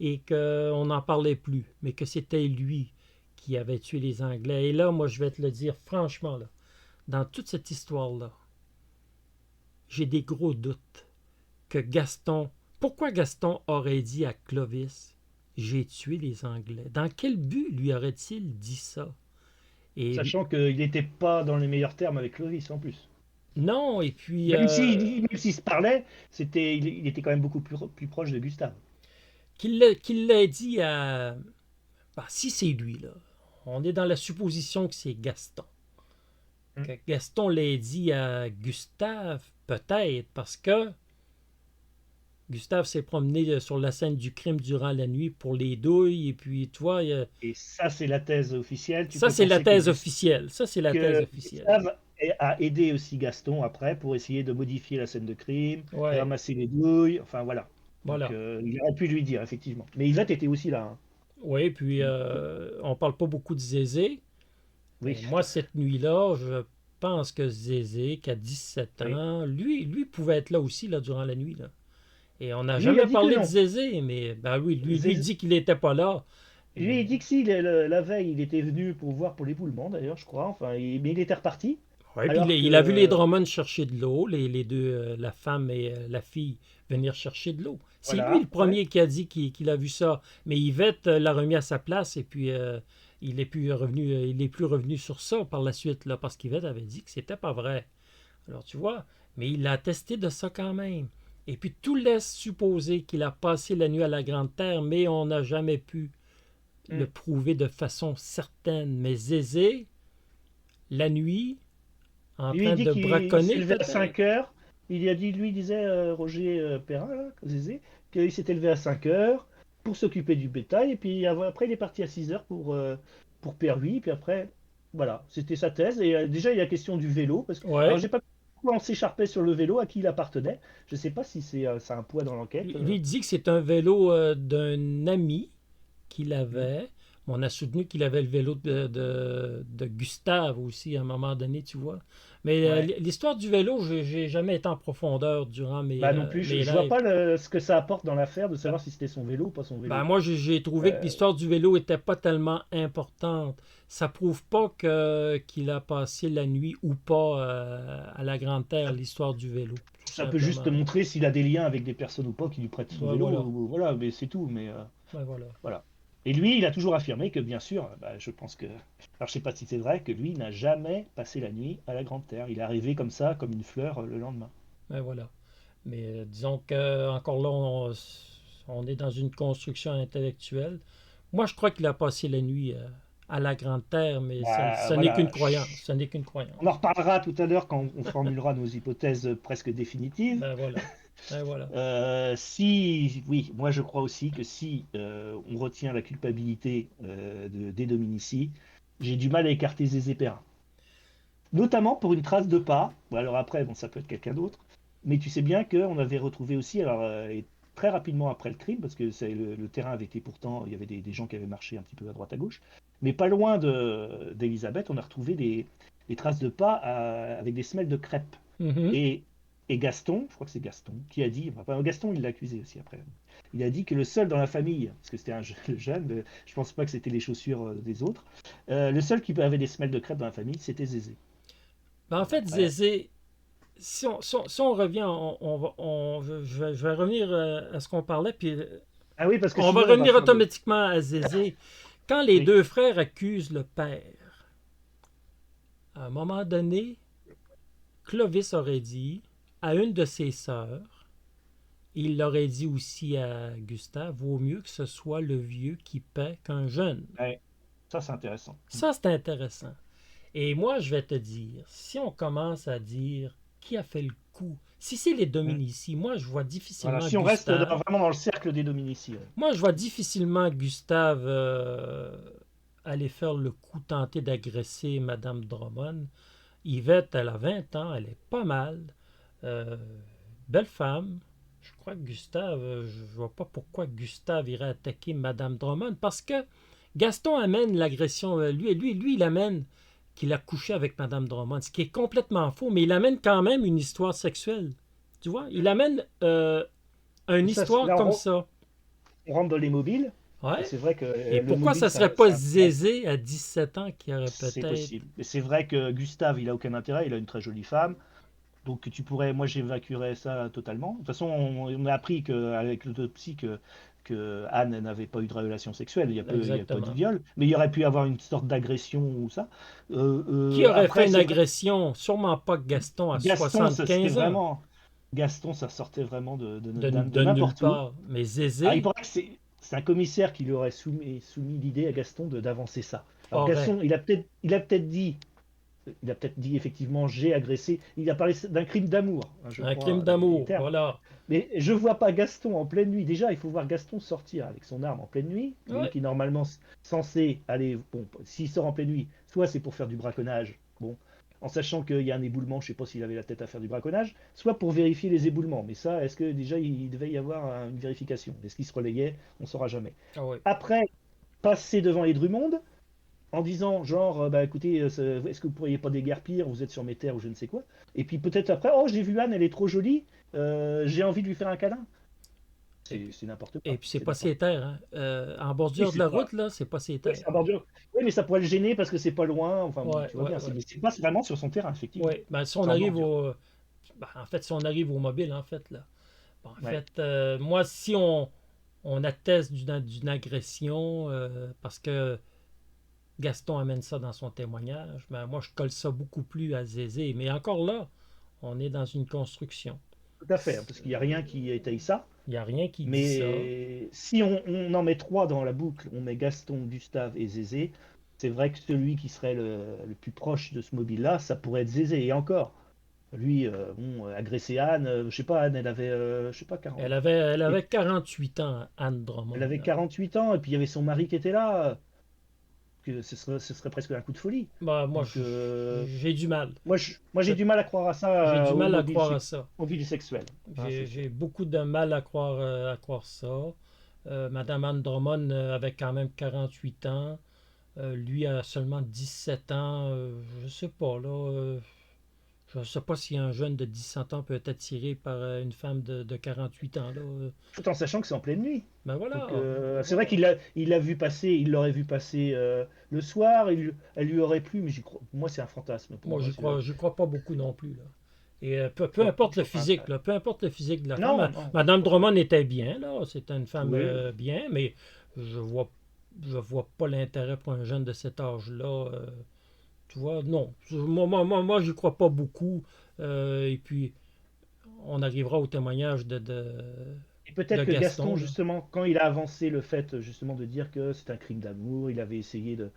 et qu'on n'en parlait plus, mais que c'était lui qui avait tué les Anglais. Et là, moi, je vais te le dire franchement, là, dans toute cette histoire-là, j'ai des gros doutes que Gaston... Pourquoi Gaston aurait dit à Clovis j'ai tué les Anglais? Dans quel but lui aurait-il dit ça? Et Sachant qu'il n'était pas dans les meilleurs termes avec Clovis en plus. non, et puis Même s'ils se parlaient, il était quand même beaucoup plus proche de Gustave. qu'il l'ait dit à... Bah, si c'est lui, là, on est dans la supposition que c'est Gaston. Hmm. Que Gaston l'ait dit à Gustave, peut-être, parce que Gustave s'est promené sur la scène du crime durant la nuit pour les douilles, et puis, tu vois, Et ça, c'est la thèse officielle. Tu ça, peux c'est la penser que, thèse officielle. Ça, c'est la thèse que officielle. Gustave a aidé aussi Gaston après pour essayer de modifier la scène de crime, Ouais, ramasser les douilles, enfin voilà. Donc, voilà. il aurait pu lui dire, effectivement. Mais Yvette était aussi là. Hein. Oui, puis on parle pas beaucoup de Zézé, Oui, mais moi, cette nuit-là, je pense que Zézé, qui a 17 oui. ans, lui pouvait être là aussi, là, durant la nuit, là. Et on n'a Lui, il a jamais dit que parlé de non. Zézé, mais ben oui, lui Zéz- dit qu'il n'était pas là. Lui, Mais il dit que si, la veille, il était venu pour voir pour l'éboulement, d'ailleurs, je crois. Enfin, mais il était reparti. ouais, puis Alors il a vu les que, Drummond chercher de l'eau, les deux, la femme et la fille venir chercher de l'eau. C'est lui le voilà, ouais. premier qui a dit qu'il a vu ça. Mais Yvette l'a remis à sa place et puis il n'est plus revenu sur ça par la suite, là, parce qu'Yvette avait dit que c'était pas vrai. Alors tu vois, mais il a attesté de ça quand même. Et puis tout laisse supposer qu'il a passé la nuit à la Grande Terre, mais on n'a jamais pu le Hmm. prouver de façon certaine. Mais Zézé, la nuit, en Lui, il train dit de qu'il s'est braconner levé à peut-être. 5 heures. Il a dit, lui, disait Roger Perrin, là, Zézé, qu'il s'était levé à 5 heures pour s'occuper du bétail. Et puis après, il est parti à 6 heures pour Père-Louis. Puis après, voilà, c'était sa thèse. Et déjà, il y a la question du vélo. Alors, Ouais. j'ai pas compris pourquoi on s'écharpait sur le vélo, à qui il appartenait. Je sais pas si ça a un poids dans l'enquête. Lui dit que c'est un vélo d'un ami qu'il Hmm. avait. On a soutenu qu'il avait le vélo de Gustave aussi à un moment donné, tu vois. Mais Ouais. l'histoire du vélo, j'ai jamais été en profondeur durant Bah non plus, mes je vois lives. pas ce que ça apporte dans l'affaire de savoir si c'était son vélo ou pas son Ben vélo. moi, j'ai trouvé que Euh, l'histoire du vélo était pas tellement importante. Ça prouve pas qu'il a passé la nuit ou pas à la Grande Terre, l'histoire du vélo, tout Ça peut juste te simplement. montrer s'il a des liens avec des personnes ou pas qui lui prêtent son Ben vélo. voilà. Voilà, mais c'est tout. Mais Ben voilà. voilà. Et lui, il a toujours affirmé que, bien sûr, bah, je pense que. Alors, je sais pas si c'est vrai, que lui n'a jamais passé la nuit à la Grande Terre. Il est arrivé comme ça, comme une fleur, le lendemain. Ben voilà. Mais disons que encore là, on est dans une construction intellectuelle. Moi, je crois qu'il a passé la nuit à la Grande Terre, mais Bah, ça n'est qu'une voilà. croyance. Ça n'est qu'une On en croyance. reparlera tout à l'heure quand on formulera nos hypothèses presque définitives. Ben voilà. Ben voilà. Si, oui, moi je crois aussi que si on retient la culpabilité des Dominici, j'ai du mal à écarter Zézé Perrin. Notamment pour une trace de pas. Bon, alors après, bon, ça peut être quelqu'un d'autre. Mais tu sais bien qu'on avait retrouvé aussi, alors et très rapidement après le crime, parce que le terrain avait été pourtant, il y avait des gens qui avaient marché un petit peu à droite à gauche, mais pas loin d'Elisabeth, on a retrouvé des traces de pas avec des semelles de crêpes. Mhm. Et, et Gaston, je crois que c'est Gaston, qui a dit, enfin Gaston il l'a accusé aussi après, il a dit que le seul dans la famille, parce que c'était un jeune, je pense pas que c'était les chaussures des autres, le seul qui avait des semelles de crêpes dans la famille, c'était Zézé. Ben, en fait, Après, Zézé, si on revient, je vais revenir à ce qu'on parlait, puis ah oui, parce que on va sinon on va revenir faire de. automatiquement à Zézé. Quand les Oui, deux frères accusent le père, à un moment donné, Clovis aurait dit à une de ses sœurs, et il l'aurait dit aussi à Gustave, vaut mieux que ce soit le vieux qui paie qu'un jeune. ouais, ça c'est intéressant. Ça, c'est intéressant. Et moi, je vais te dire, si on commence à dire qui a fait le coup, si c'est les Mm. Dominici, moi, je vois Voilà, difficilement si on reste Gustave. vraiment dans le cercle des Dominici, ouais. Moi, je vois difficilement Gustave aller faire le coup, tenter d'agresser Madame Drummond. Yvette, elle a 20 ans, elle est pas mal. Euh, Belle femme. Je crois que Gustave, je vois pas pourquoi Gustave irait attaquer Madame Drummond parce que Gaston amène l'agression, lui, il amène qu'il a couché avec Madame Drummond, ce qui est complètement faux, mais il amène quand même une histoire sexuelle. Tu vois, il amène une Mais ça, histoire là, comme ça. on rentre dans les mobiles, et Ouais. c'est vrai que Et le pourquoi mobile, ça serait pas Zézé à 17 ans qui aurait c'est peut-être. possible. Mais c'est vrai que Gustave, il a aucun intérêt, il a une très jolie femme. Donc tu pourrais, moi j'évacuerais ça totalement. De toute façon, on a appris avec l'autopsie que Anne n'avait pas eu de relation sexuelle, il y a pas eu de Exactement. viol, mais il y aurait pu avoir une sorte d'agression ou ça. Qui aurait fait Après, une c'est vrai, agression? Sûrement pas Gaston à Gaston, ça serait 75 ans. vraiment, Gaston, ça sortait vraiment de De nulle n'importe où. part. Mais Ah, il Zézé paraît que c'est un commissaire qui lui aurait soumis l'idée à Gaston d'avancer ça. Alors aurait Gaston, il a peut-être dit effectivement j'ai agressé. Il a parlé d'un crime d'amour, hein, je un crime crois, les d'amour. termes. Voilà. Mais je vois pas Gaston en pleine nuit. Déjà, il faut voir Gaston sortir avec son arme en pleine nuit. Lui Ouais. qui est normalement censé aller. Bon, s'il sort en pleine nuit, soit c'est pour faire du braconnage. Bon, en sachant qu'il y a un éboulement, je sais pas s'il avait la tête à faire du braconnage, soit pour vérifier les éboulements. Mais ça, est-ce que déjà il devait y avoir une vérification? Est-ce qu'il se relayait? On ne saura jamais. Ah ouais. Après, passer devant les Drummond en disant genre bah écoutez est-ce que vous pourriez pas déguerpir, vous êtes sur mes terres ou je ne sais quoi, et puis peut-être après oh j'ai vu Anne, elle est trop jolie, j'ai envie de lui faire un câlin. Et C'est n'importe Et quoi, puis c'est c'est pas n'importe ses terres, hein. En Oui, bordure de c'est la pas. route, là, c'est pas ses Oui, terres. c'est un bordure. Oui, mais ça pourrait le gêner parce que c'est pas loin, enfin bon, Ouais, tu vois ouais, bien, ouais. c'est pas vraiment sur son terrain effectivement, Ouais. Ben, si on c'est en arrive bordure. au. Ben, en fait, si on arrive au mobile, en fait, là. Bon, en Ouais, fait, moi, si on atteste d'une agression, parce que Gaston amène ça dans son témoignage, ben, moi, je colle ça beaucoup plus à Zézé. Mais encore là, on est dans une construction. tout à fait, hein, parce qu'il n'y a rien qui étaye ça. Il n'y a rien qui dit ça. Mais si on en met trois dans la boucle, on met Gaston, Gustave et Zézé, c'est vrai que celui qui serait le plus proche de ce mobile-là, ça pourrait être Zézé. Et encore, lui, bon, agresser Anne, je sais pas, Anne, elle avait, je sais pas, 40. Elle Et avait puis, 48 ans, Anne elle Drummond, avait là. 48 ans, et puis il y avait son mari qui était là, que ce serait presque un coup de folie. Ben, moi, Donc, j'ai du mal. moi j'ai Je- du mal à croire à J'ai ça du au mal à mobile, croire à ça. mobile sexuel. Hein, c'est sûr. J'ai beaucoup de mal à croire ça. Madame Anne Drummond avait quand même 48 ans. Lui a seulement 17 ans. Je sais pas, là. Je sais pas si un jeune de 17 ans peut être attiré par une femme de 48 ans, là. Tout en sachant que c'est en pleine nuit. Ben voilà, Donc ben c'est vrai voilà. qu'il l'a vu passer, il l'aurait vu passer le soir, elle lui aurait plu, mais j'y crois. Moi, c'est un fantasme pour Moi, moi. j'y crois pas beaucoup non plus, là. Et peu Moi, importe le je vois pas physique, l'intérêt. là, peu importe le physique de la femme. Non, non, Madame tout à fait. Drummond était bien, là. C'était une femme Oui, bien, mais je vois, je vois pas l'intérêt pour un jeune de cet âge-là. Tu vois, non. Moi, j'y crois pas beaucoup. Et puis, on arrivera au témoignage et de peut-être que Gaston, Gaston, là. justement, quand il a avancé le fait justement de dire que c'est un crime d'amour, il avait essayé de.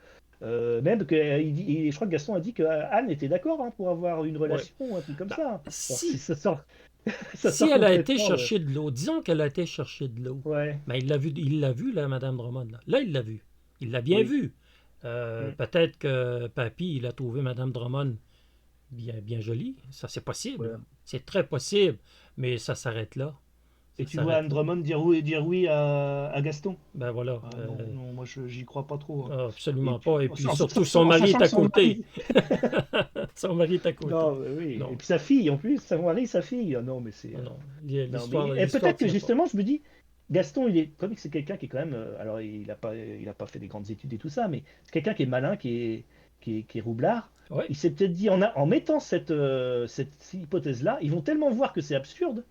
Même que je crois que Gaston a dit que Anne était d'accord hein, pour avoir une Ouais. relation, un truc comme Ben, ça. Alors, si si, ça sort, ça si sort elle a été complètement. chercher de l'eau, disons qu'elle a été chercher de l'eau, Ouais, ben, il l'a vu, là, Madame Drummond, là. Là, il l'a vu. Il l'a bien oui. vu. Mm. Peut-être que Papy, il a trouvé Madame Drummond bien jolie. Ça, c'est possible. Ouais. C'est très possible. Mais ça s'arrête là. Et Ça tu vois s'arrête Anne là. Drummond dire oui à Gaston. Ben voilà. Ah, non, non, moi j'y crois pas trop, hein. Et Absolument puis, pas. Et en, puis en- surtout, son en mari est sachant que à son côté. mari. Son mari est à côté. Non, oui. Et Non, puis sa fille, en plus, son mari, sa fille. Ah, non, mais c'est. non, non. Non, mais L'histoire peut-être que tient pas. justement, je me dis, Gaston, comme c'est quelqu'un qui est quand même, alors il a pas fait des grandes études et tout ça, mais c'est quelqu'un qui est malin, qui est roublard. Oui. Il s'est peut-être dit, en mettant cette hypothèse-là, ils vont tellement voir que c'est absurde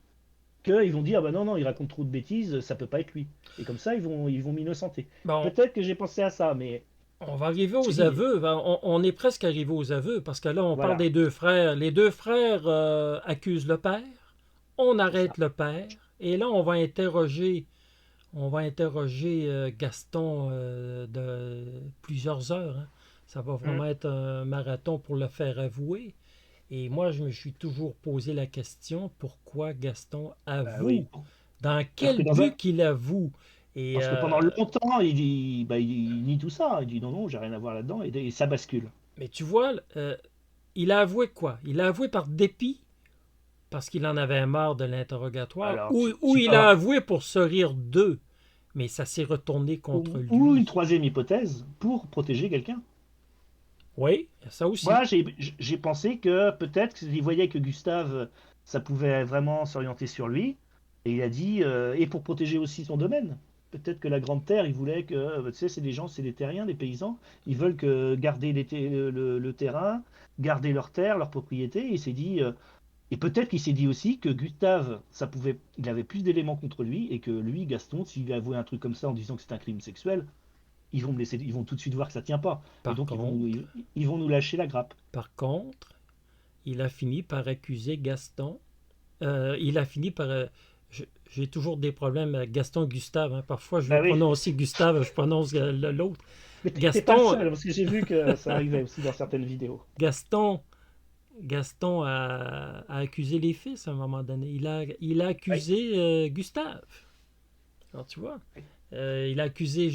qu'ils vont dire, ah bah non, non, il raconte trop de bêtises, ça peut pas être lui. Et comme ça, ils vont m'innocenter. Bon, Peut-être que j'ai pensé à ça, mais on va arriver je te aux dis, aveux. Ben, on est presque arrivé aux aveux parce que là, on parle voilà, des deux frères. Les deux frères accusent le père. On c'est ça. arrête le père. Et là, on va interroger Gaston de plusieurs heures, hein. Ça va Hum. vraiment être un marathon pour le faire avouer. Et moi, je me suis toujours posé la question, pourquoi Gaston Bah avoue? oui. Dans Parce quel que but qu'il avoue? Et parce que pendant longtemps, il nie tout ça. Il dit non, non, j'ai rien à voir là-dedans, et ça bascule. mais tu vois, il a avoué quoi? Il a avoué par dépit, parce qu'il en avait marre de l'interrogatoire, Alors, ou tu il peux a avoir avoué pour se rire d'eux, mais ça s'est retourné contre ou une lui. troisième hypothèse pour protéger quelqu'un. Oui, ça aussi. Moi, j'ai pensé que peut-être qu'il voyait que Gustave, ça pouvait vraiment s'orienter sur lui, et il a dit, et pour protéger aussi son domaine. Peut-être que la Grande Terre, il voulait que, tu sais, c'est des gens, c'est des terriens, des paysans, ils veulent que garder le terrain, garder leurs terres, leurs propriétés, et il s'est dit, et peut-être qu'il s'est dit aussi que Gustave, il avait plus d'éléments contre lui, et que lui, Gaston, s'il avouait un truc comme ça en disant que c'est un crime sexuel, ils vont tout de suite voir que ça tient pas, et Par donc contre, ils vont nous lâcher la grappe. par contre, il a fini par accuser Gaston. Il a fini par. J'ai toujours des problèmes avec Gaston Gustave, hein. Parfois, je veux Bah oui, prononcer Gustave, je prononce l'autre. mais t'es pas le Gaston, seul, parce que j'ai vu que ça arrivait aussi dans certaines vidéos. Gaston, Gaston a accusé les fils à un moment donné. Il a Oui. accusé Gustave. Alors, tu vois, il a accusé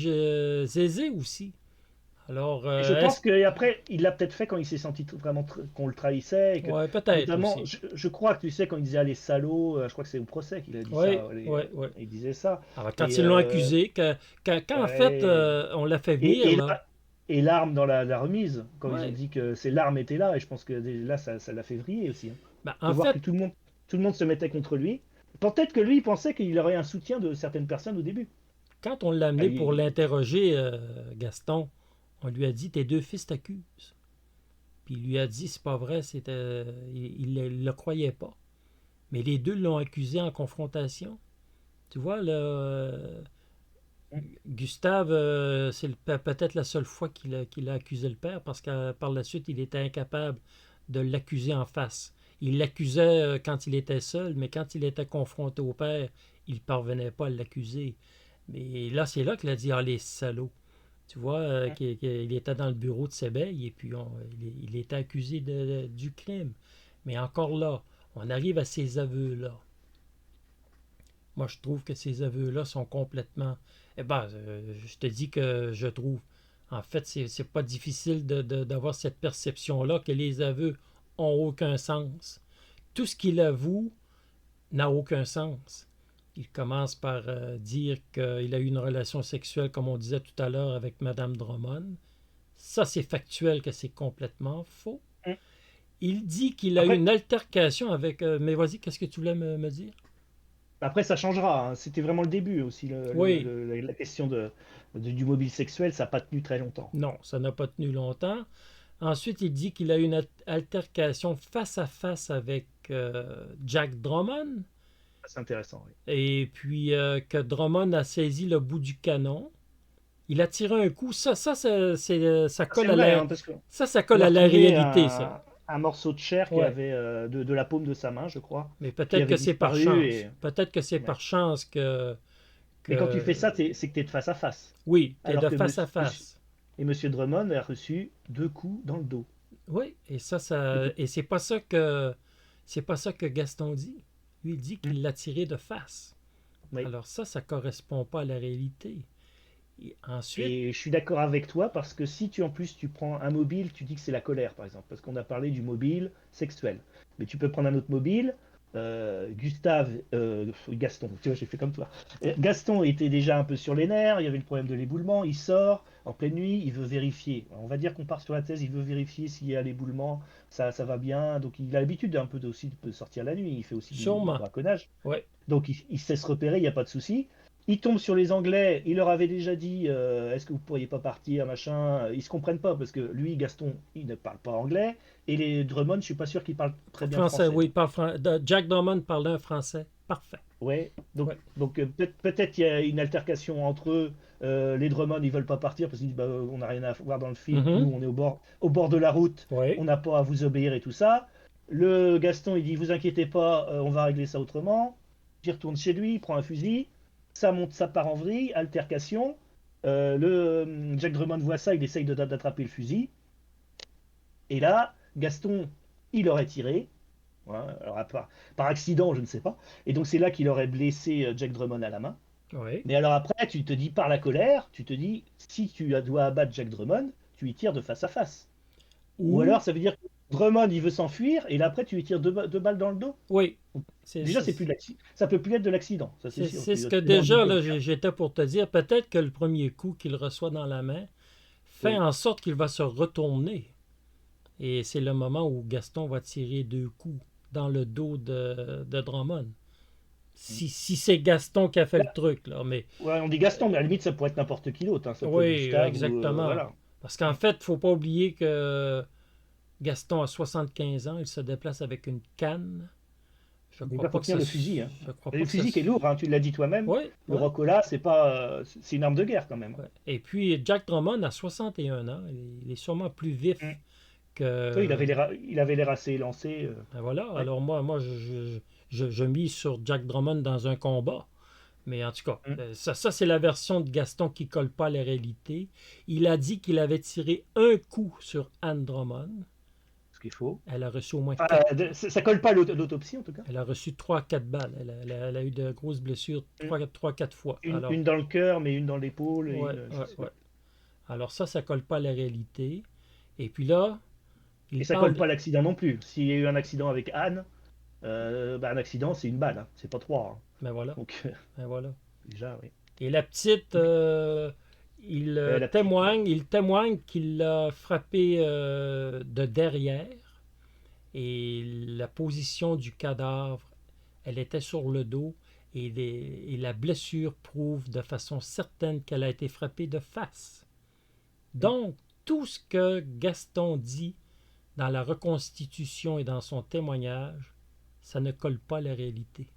Zézé aussi. Alors, Et je est-ce. pense qu'après, il l'a peut-être fait quand il s'est senti vraiment qu'on le trahissait, et que, Ouais, peut-être notamment, aussi. je crois que tu sais, quand il disait, ah, les salauds, je crois que c'est au procès qu'il a dit Oui, ça, oui, oui. il disait ça. Alors, quand Et, ils l'ont accusé, quand en fait, ouais, on l'a fait et, venir, là. et l'arme dans la remise, quand ils ont Ouais. dit que ces larmes étaient là, et je pense que là, ça l'a fait vriller aussi, hein, Ben, de en voir que fait, tout le monde se mettait contre lui. Peut-être que lui, il pensait qu'il aurait un soutien de certaines personnes au début. quand on l'a Ah, amené pour l'interroger, Gaston, on lui a dit tes deux fils t'accusent. Puis il lui a dit c'est pas vrai, il le croyait pas. Mais les deux l'ont accusé en confrontation. Tu vois, là, Gustave, c'est peut-être la seule fois qu'il a accusé le père parce que par la suite, il était incapable de l'accuser en face. Il l'accusait quand il était seul, mais quand il était confronté au père, il ne parvenait pas à l'accuser. Mais là, c'est là qu'il a dit ah, les salauds. Tu vois, qu'il était dans le bureau de Sébeil et puis il était accusé du crime. Mais encore là, on arrive à ces aveux-là. Moi, je trouve que ces aveux-là sont complètement. Eh ben, je te dis que je trouve. En fait, c'est pas difficile d'avoir cette perception-là que les aveux ont aucun sens. Tout ce qu'il avoue n'a aucun sens. Il commence par dire qu'il a eu une relation sexuelle, comme on disait tout à l'heure, avec Madame Drummond. Ça, c'est factuel que c'est complètement faux. Mm. Il dit qu'il a eu Après, une altercation avec. Mais vas-y, qu'est-ce que tu voulais me dire? après, ça changera, hein. C'était vraiment le début aussi, Oui, la question du mobile sexuel, ça n'a pas tenu très longtemps. non, ça n'a pas tenu longtemps. Ensuite, il dit qu'il a eu une altercation face à face avec Jack Drummond. C'est intéressant, oui. Et puis que Drummond a saisi le bout du canon. Il a tiré un coup. Ça C'est colle à vrai, la, hein, parce qu'on ça colle a à la retrouvé réalité, ça. un morceau de chair qui Ouais. avait de la paume de sa main, je crois, Mais qui peut-être avait que c'est par disparu. chance. Peut-être que c'est Ouais. par chance Mais quand tu fais ça, que... c'est que tu es de face à face. Oui, t'es Alors de que face à face. Monsieur Drummond a reçu deux coups dans le dos. Oui, et Et et c'est pas ça que Gaston dit. Lui, il dit Hmm. qu'il l'a tiré de face. Oui. Alors ça correspond pas à la réalité. Et ensuite, Et je suis d'accord avec toi parce que si tu en plus tu prends un mobile, tu dis que c'est la colère par exemple, parce qu'on a parlé du mobile sexuel. Mais tu peux prendre un autre mobile. Gaston, tu vois, j'ai fait comme toi. Gaston était déjà un peu sur les nerfs, il y avait le problème de l'éboulement, il sort en pleine nuit, il veut vérifier. On va dire qu'on part sur la thèse, il veut vérifier s'il y a l'éboulement, ça va bien. Donc il a l'habitude un peu aussi de sortir la nuit, il fait aussi du sûrement. braconnage. Oui, Donc il se laisse repérer, il n'y a pas de souci. Il tombe sur les Anglais, il leur avait déjà dit est-ce que vous pourriez pas partir, machin. Ils se comprennent pas parce que lui, Gaston, il ne parle pas anglais et les Drummond, je suis pas sûr qu'ils parlent très bien Français, français. oui, Jack Drummond parlait un français parfait. Ouais, donc, Ouais. donc peut-être qu'il y a une altercation entre eux. Les Drummond, ils veulent pas partir parce qu'ils disent bah, on n'a rien à voir dans le film. Nous, Mhm. on est au bord de la route, on Oui. n'a pas à vous obéir et tout ça. Le Gaston, il dit vous inquiétez pas, on va régler ça autrement. Il retourne chez lui, il prend un fusil, ça monte, ça part en vrille, altercation. Jack Drummond voit ça, il essaye d'attraper le fusil. Et là, Gaston, il aurait tiré. Voilà, alors, par accident, je ne sais pas. Et donc c'est là qu'il aurait blessé Jack Drummond à la main. Oui. Mais alors après, tu te dis par la colère, tu te dis, si tu dois abattre Jack Drummond, tu y tires de face à face. Ou Ou, alors ça veut dire que Drummond, il veut s'enfuir, et là après, tu lui tires deux balles dans le dos. oui, Donc, c'est déjà, ça peut plus être de l'accident, ça c'est sûr. c'est ce que Tu es dans déjà, une là, colère. j'étais pour te dire, peut-être que le premier coup qu'il reçoit dans la main fait Oui. en sorte qu'il va se retourner. Et c'est le moment où Gaston va tirer deux coups dans le dos de Drummond. Si c'est Gaston qui a fait le Là, truc, là, mais ouais, on dit Gaston, mais à la limite, ça pourrait être n'importe qui d'autre, hein. Ça peut être oui, Gustave, ou exactement. voilà. Parce qu'en fait, il ne faut pas oublier que Gaston a 75 ans, il se déplace avec une canne. Je Il crois va pas faut que tenir ça. le fusil, hein. Je crois Et pas le que ça. fusil qui est lourd, hein, tu l'as dit toi-même. Oui, Le oui. Rocola, c'est pas, c'est une arme de guerre quand même. Ouais. Et puis Jack Drummond a 61 ans. Il est sûrement plus vif Mm. Oui, que. il avait l'air assez élancé. Ben voilà. Ouais. Alors moi je mise sur Jack Drummond dans un combat. Mais en tout cas, Mm. ça c'est la version de Gaston qui colle pas à la réalité. Il a dit qu'il avait tiré un coup sur Anne Drummond. Ce qu'il faut. Elle a reçu au moins Enfin, 4. ça colle pas à l'autopsie en tout cas. Elle a reçu 3 4 balles. Elle a eu de grosses blessures Mm. 3 4 fois. Alors, Une dans le cœur, mais une dans l'épaule et ouais, une. ouais, ouais. Alors ça colle pas à la réalité. Et puis là, Et il ça parle colle de... pas à l'accident non plus. S'il y a eu un accident avec Anne, bah, un accident c'est une balle, hein. C'est pas trois, hein. Ben voilà, Donc ben voilà. déjà, oui. Et la petite, La petite, ouais. il témoigne qu'il l'a frappé de derrière et la position du cadavre, elle était sur le dos et la blessure prouve de façon certaine qu'elle a été frappée de face. Mm. Donc, tout ce que Gaston dit dans la reconstitution et dans son témoignage, ça ne colle pas à la réalité.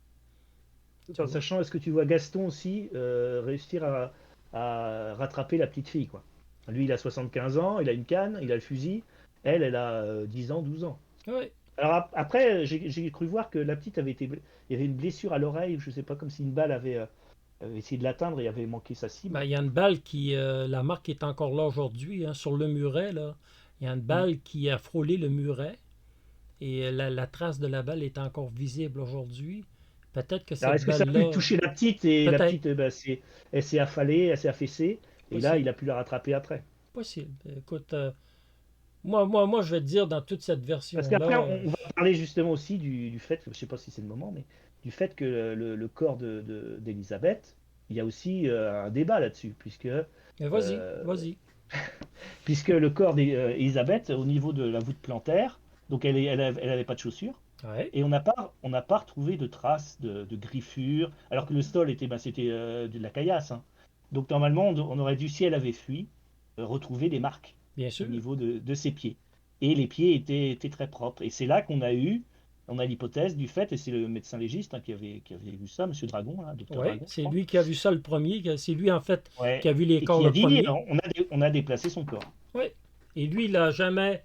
Tout Tu en vois? sachant, est-ce que tu vois Gaston aussi réussir à rattraper la petite fille, quoi. Lui, il a 75 ans, il a une canne, il a le fusil. Elle a 10 ans, 12 ans. Oui. Alors après, j'ai cru voir que la petite il y avait une blessure à l'oreille, je sais pas, comme si une balle avait essayé de l'atteindre et avait manqué sa Ben, cible. il y a une balle qui, la marque est encore là aujourd'hui, hein, sur le muret, là. Il y a une Mm. balle qui a frôlé le muret et la trace de la balle est encore visible aujourd'hui. Peut-être que Alors cette est-ce que ça a pu balle-là, toucher la petite et la peut-être, petite, bah, elle s'est affalée, elle s'est affaissée et là, possible, il a pu la rattraper après. possible. Écoute, moi, je vais te dire, dans toute cette Parce version-là, qu'après, on va parler justement aussi du fait, je sais pas si c'est le moment, mais du fait que le corps d'Elisabeth, il y a aussi un débat là-dessus, mais vas-y, euh, vas-y. puisque le corps d'Elisabeth, au niveau de la voûte plantaire, donc elle avait pas de chaussures, Ouais, et on n'a pas retrouvé de traces de griffures, alors que le sol était, bah, c'était de la caillasse, hein. Donc normalement, on aurait dû, si elle avait fui, retrouver des marques bien au sûr. niveau de ses pieds. Et les pieds étaient très propres. Et c'est là on a l'hypothèse du fait, et c'est le médecin légiste, hein, qui avait vu ça, Monsieur Dragon, là, Docteur Ouais, Dragon, je c'est crois. lui qui a vu ça le premier. C'est lui, en fait, qui Ouais. a vu les Et corps qui a le dit, premier. on a déplacé son corps. Ouais. Et lui, il a jamais,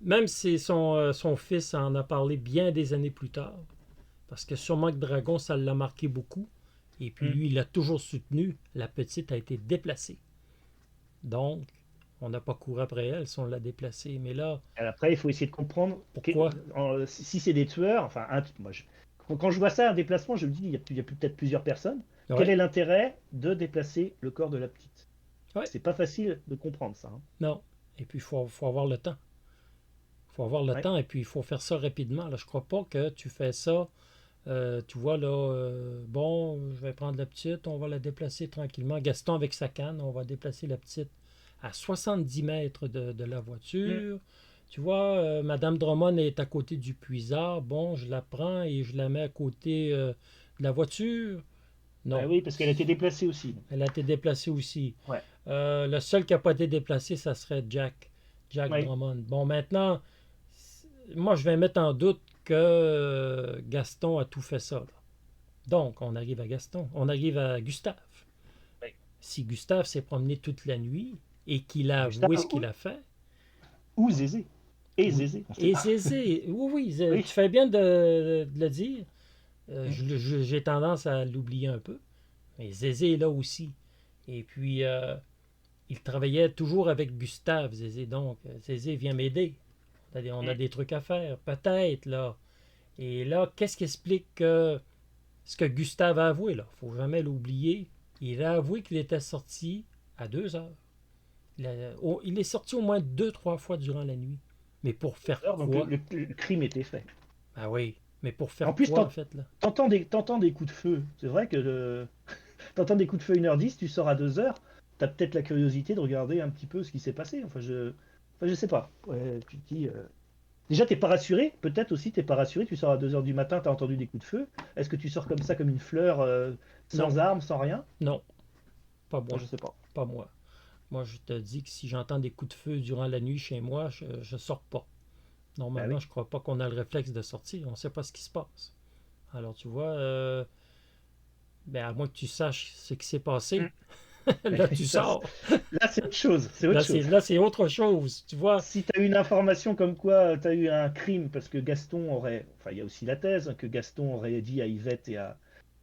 même si son fils en a parlé bien des années plus tard, parce que sûrement que Dragon, ça l'a marqué beaucoup. Et puis Hmm. lui, il a toujours soutenu, la petite a été déplacée. Donc, on n'a pas couru après elle si on l'a déplacée. Mais là, Alors après, il faut essayer de comprendre pourquoi? si c'est des tueurs. Enfin, quand je vois ça, un déplacement, je me dis, il y a peut-être plusieurs personnes. Quel Ouais, est l'intérêt de déplacer le corps de la petite? ouais, C'est pas facile de comprendre ça, hein. non. Et puis, faut avoir le temps. Il faut avoir le Ouais. temps et puis il faut faire ça rapidement. Là, je crois pas que tu fais ça. Tu vois, là, bon, je vais prendre la petite, on va la déplacer tranquillement. Gaston avec sa canne, on va déplacer la petite à 70 mètres de la Hmm. voiture. Tu vois, Madame Drummond est à côté du puisard. Bon, je la prends et je la mets à côté de la voiture. Bah Non. oui, parce qu'elle a été déplacée aussi. Elle a été déplacée aussi. Ouais. Le seul qui n'a pas été déplacé, ça serait Jack. Jack Oui. Drummond. Bon, maintenant, moi, je vais mettre en doute que Gaston a tout fait ça, là. Donc, on arrive à Gaston. On arrive à Gustave. Oui. Si Gustave s'est promené toute la nuit et qu'il a avoué ce Gustave qu'il a fait, ou Zézé. Et oui. Zézé, on sait Et pas. Zézé, oui, oui, Oui. tu fais bien de le dire. J'ai tendance à l'oublier un peu. Mais Zézé est là aussi. Et puis, il travaillait toujours avec Gustave, Zézé. Donc, Zézé vient m'aider. On a des trucs à faire, peut-être, là. Et là, qu'est-ce qui explique ce que Gustave a avoué, là? Faut jamais l'oublier. Il a avoué qu'il était sorti à 2 heures. Il est sorti au moins 2, 3 fois durant la nuit. Mais pour faire Donc quoi? le crime était fait. Ah oui. Mais pour En faire plus, quoi, en fait, là? t'entends des coups de feu. C'est vrai que t'entends des coups de feu 1h10, tu sors à 2 heures. T'as peut-être la curiosité de regarder un petit peu ce qui s'est passé. Enfin, je sais pas. Ouais, tu te dis. Déjà, t'es pas rassuré. Peut-être aussi, t'es pas rassuré. Tu sors à 2 heures du matin, t'as entendu des coups de feu. Est-ce que tu sors comme ça, comme une fleur, Non, sans armes, sans rien? non, pas Moi, moi. je sais pas. Pas moi. Moi, je te dis que si j'entends des coups de feu durant la nuit chez moi, je sors pas. Bah Normalement, oui. je crois pas qu'on a le réflexe de sortir. On sait pas ce qui se passe. Alors, tu vois, ben, à moins que tu saches ce qui s'est passé, Mm. là, tu Ça, sors. là, c'est autre chose. C'est autre chose. Là, c'est autre chose. Tu vois, Si tu as une information comme quoi tu as eu un crime, parce que Gaston aurait, enfin il y a aussi la thèse que Gaston aurait dit à Yvette et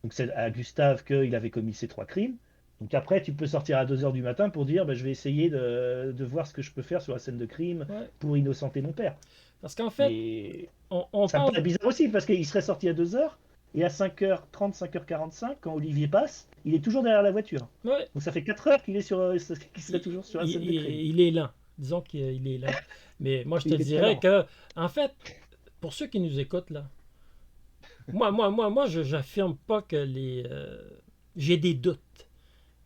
donc à Gustave qu'il avait commis ces 3 crimes. Donc après, tu peux sortir à 2 heures du matin pour dire bah, je vais essayer de voir ce que je peux faire sur la scène de crime ouais. pour innocenter mon père. Parce qu'en fait, Mais on ça me parle. paraît bizarre aussi parce qu'il serait sorti à 2 heures et à 5h30, 5h45, quand Olivier passe, il est toujours derrière la voiture. Ouais, Donc ça fait 4 heures qu'il serait toujours sur la scène de crime. il est lent. Disons qu'il est lent. Mais moi, je te Il est très dirais lent. que, en fait, pour ceux qui nous écoutent, là, j'affirme pas que j'ai des doutes.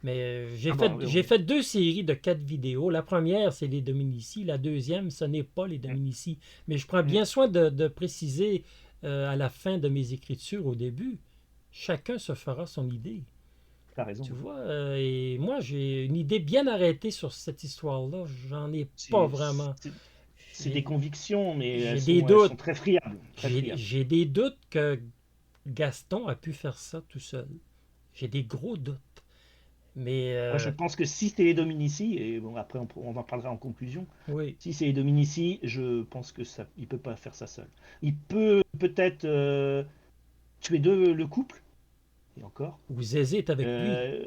Mais Ah bon, oui, j'ai fait 2 séries de 4 vidéos. La première, c'est les Dominici. La deuxième, ce n'est pas les Dominici. Mais je prends bien soin de préciser à la fin de mes écritures, au début, chacun se fera son idée. t'as raison. Tu vois, et moi, j'ai une idée bien arrêtée sur cette histoire-là. J'en ai pas C'est vraiment. c'est- c'est des J'ai convictions, mais j'ai des elles doutes. sont très friables. Très friables. J'ai des doutes que Gaston a pu faire ça tout seul. J'ai des gros doutes. Mais Moi, je pense que si c'est les Dominici, et bon, après on en parlera en conclusion, oui, si c'est les Dominici, je pense que ça, il peut pas faire ça seul. Il peut peut-être tuer le couple, et encore. vous hésitez avec lui. Euh,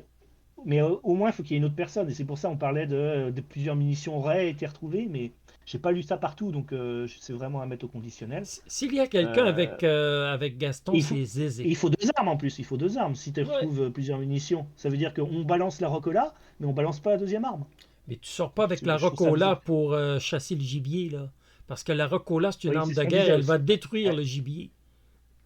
mais au moins, il faut qu'il y ait une autre personne. Et c'est pour ça on parlait de plusieurs munitions auraient été retrouvées, mais j'ai pas lu ça partout, donc c'est vraiment à mettre au conditionnel. S'il y a quelqu'un Euh, avec Et Gaston, il faut, c'est et Zézé. il faut 2 armes en plus, il faut 2 armes. Si tu Ouais. retrouves plusieurs munitions, ça veut dire qu'on balance la rocola, mais on balance pas la deuxième arme. Mais tu sors pas avec la Je trouve ça Rocola bizarre. pour chasser le gibier, là. Parce que la Rocola, c'est une Oui, arme c'est ce de qu'on guerre, disait elle va aussi. détruire Ouais. le gibier.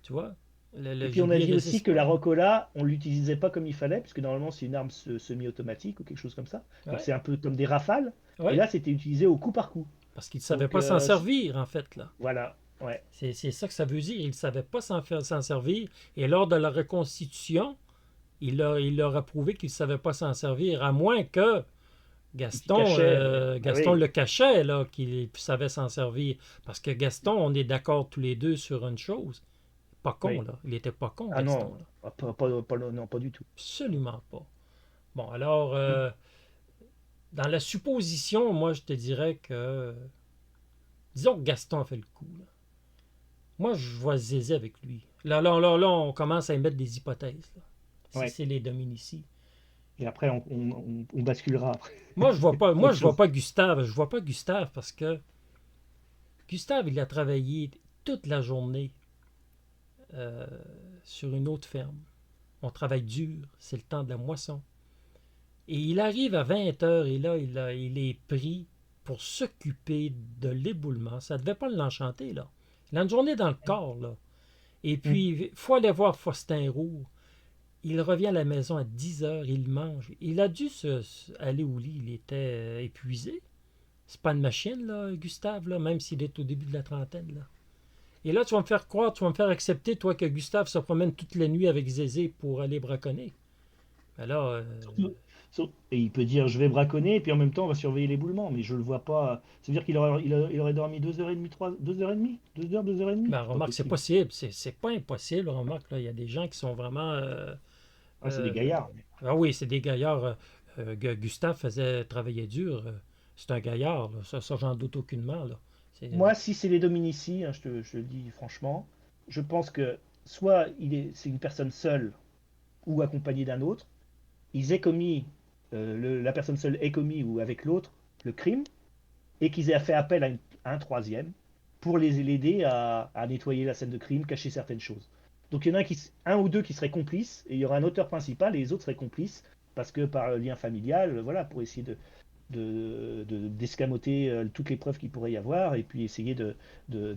Tu vois? Et Le puis on a gibier dit aussi résiste que la pas. rocola, on l'utilisait pas comme il fallait, puisque normalement c'est une arme semi-automatique ou quelque chose comme ça. Donc Ouais. c'est un peu comme des rafales. Et Ouais. là, c'était utilisé au coup par coup. Parce qu'il ne savait Donc pas s'en servir, en fait, là. voilà, ouais. C'est ça que ça veut dire. Il ne savait pas s'en servir. Et lors de la reconstitution, il leur a prouvé qu'il ne savait pas s'en servir, à moins que Il s'y cachait. Bah Gaston oui, le cachait, là, qu'il savait s'en servir. Parce que Gaston, on est d'accord tous les deux sur une chose. Pas con, oui. là. Il était pas con, Ah Gaston, non, là. non, pas du tout. Absolument pas. Bon, alors, Mm. dans la supposition, moi, je te dirais que... Disons que Gaston a fait le coup, là. Moi, je vois Zézé avec lui. Là, on commence à émettre des hypothèses, là. Si Ouais. c'est les Dominici. Et après, on basculera après. Moi, Autre je vois chose. pas Gustave. Je vois pas Gustave parce que Gustave, il a travaillé toute la journée euh, sur une autre ferme. On travaille dur, c'est le temps de la moisson. Et il arrive à 20 heures et là, il est pris pour s'occuper de l'éboulement. Ça devait pas l'enchanter, là. Il a une journée dans le corps, là. Et Mm. puis, il faut aller voir Faustin Roux. Il revient à la maison à 10 heures, il mange. Il a dû aller au lit, il était épuisé. C'est pas une machine, là, Gustave, là, même s'il est au début de la trentaine, là. Et là, tu vas me faire croire, tu vas me faire accepter, toi, que Gustave se promène toute la nuit avec Zézé pour aller braconner. Ben là, Et il peut dire je vais braconner, et puis en même temps on va surveiller l'éboulement, mais je le vois pas. C'est-à-dire qu'il aurait dormi 2 heures et demie, 2 heures et demie, 2 heures, 2 heures et demie. ben, C'est pas remarque, c'est possible. possible. C'est pas impossible. Remarque, là, il y a des gens qui sont vraiment. Ah, c'est des Euh, gaillards. ah oui, c'est des gaillards. Gustave faisait travailler dur. C'est un gaillard, là. Ça j'en doute aucunement. Là. C'est, Moi, si c'est les Dominici, hein, je te le dis franchement, je pense que soit c'est une personne seule ou accompagnée d'un autre, ils aient commis, la personne seule ait commis ou avec l'autre le crime, et qu'ils aient fait appel à un troisième pour l'aider à nettoyer la scène de crime, cacher certaines choses. Donc il y en a un ou deux qui seraient complices, et il y aura un auteur principal, et les autres seraient complices, parce que par lien familial, voilà, pour essayer d'escamoter toutes les preuves qu'il pourrait y avoir, et puis essayer de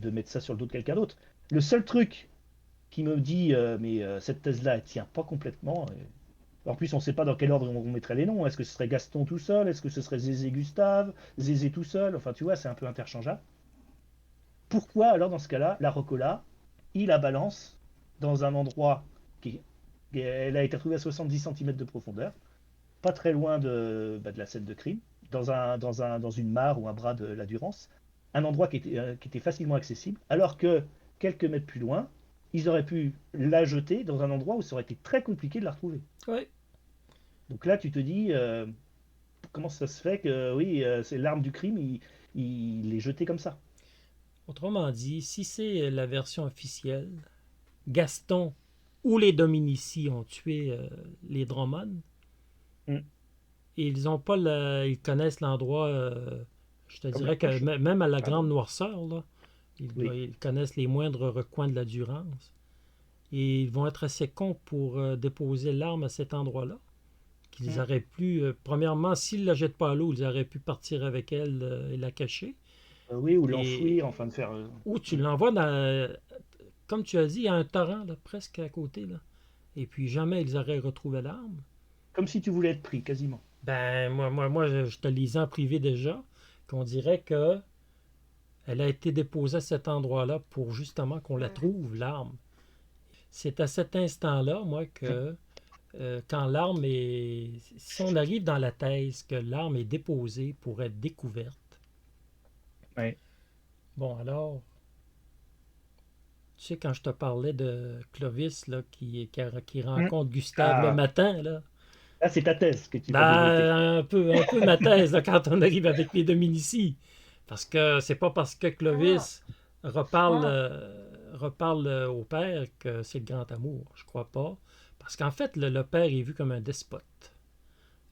mettre ça sur le dos de quelqu'un d'autre. Le seul truc qui me dit, mais cette thèse-là, elle tient pas complètement. En plus, on ne sait pas dans quel ordre on mettrait les noms. Est-ce que ce serait Gaston tout seul? Est-ce que ce serait Zézé Gustave? Zézé tout seul? Enfin, tu vois, c'est un peu interchangeable. Pourquoi, alors, dans ce cas-là, la Rocola, il la balance dans un endroit elle a été retrouvée à 70 centimètres de profondeur, pas très loin de la scène de crime, dans une mare ou un bras de la Durance, un endroit qui était facilement accessible, alors que quelques mètres plus loin, ils auraient pu la jeter dans un endroit où ça aurait été très compliqué de la retrouver. ouais. Donc là, tu te dis, comment ça se fait que, oui, c'est l'arme du crime, il est jeté comme ça. Autrement dit, si c'est la version officielle, Gaston ou les Dominici ont tué les Drummond, Mm. et ils ont pas ils connaissent l'endroit, je te Comme la dirais que poche. même à la Ah grande oui. noirceur, là, Oui. ils connaissent les moindres recoins de la Durance. Et ils vont être assez cons pour déposer l'arme à cet endroit-là. Qu'ils Mm. auraient pu, premièrement, s'ils ne la jettent pas à l'eau, ils auraient pu partir avec elle et la cacher. Oui, ou l'enfouir, Et enfin de faire. ou tu Mm. l'envoies dans, comme tu as dit, il y a un torrent là, presque à côté. Là. Et puis jamais ils auraient retrouvé l'arme. Comme si tu voulais être pris, quasiment. Ben, moi je te lisais en privé déjà, qu'on dirait que elle a été déposée à cet endroit-là pour justement qu'on la trouve, l'arme. C'est à cet instant-là, moi, que quand l'arme est... Si on arrive dans la thèse que l'arme est déposée pour être découverte, Ouais. bon, alors, tu sais, quand je te parlais de Clovis, là, qui Mm. rencontre Gustave le Ah, matin, là, là, c'est ta thèse que tu vas développer. ben, un peu ma thèse, là, quand on arrive avec les Dominici. Parce que c'est pas parce que Clovis reparle au père que c'est le grand amour. Je crois pas. Parce qu'en fait, le père est vu comme un despote.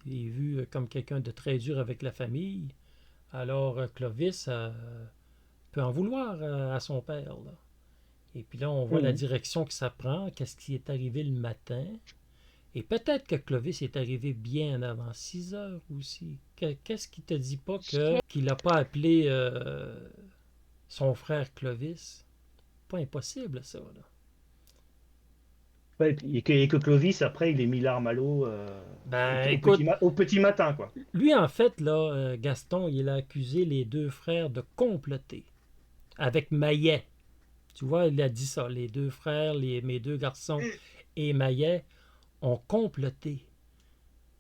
Il est vu comme quelqu'un de très dur avec la famille. Alors Clovis peut en vouloir à son père. Là. Et puis là, on voit la Mhm. direction que ça prend, qu'est-ce qui est arrivé le matin. Et peut-être que Clovis est arrivé bien avant 6 heures aussi. Qu'est-ce qui te dit pas qu'il n'a pas appelé son frère Clovis? Pas impossible, ça. Là. Ouais, et que Clovis, après, il est mis l'arme à l'eau Ben, au petit, écoute, au petit matin, quoi. lui, en fait, là, Gaston, il a accusé les deux frères de comploter avec Maillet. Tu vois, il a dit ça. Les deux frères, mes deux garçons et Maillet ont comploté.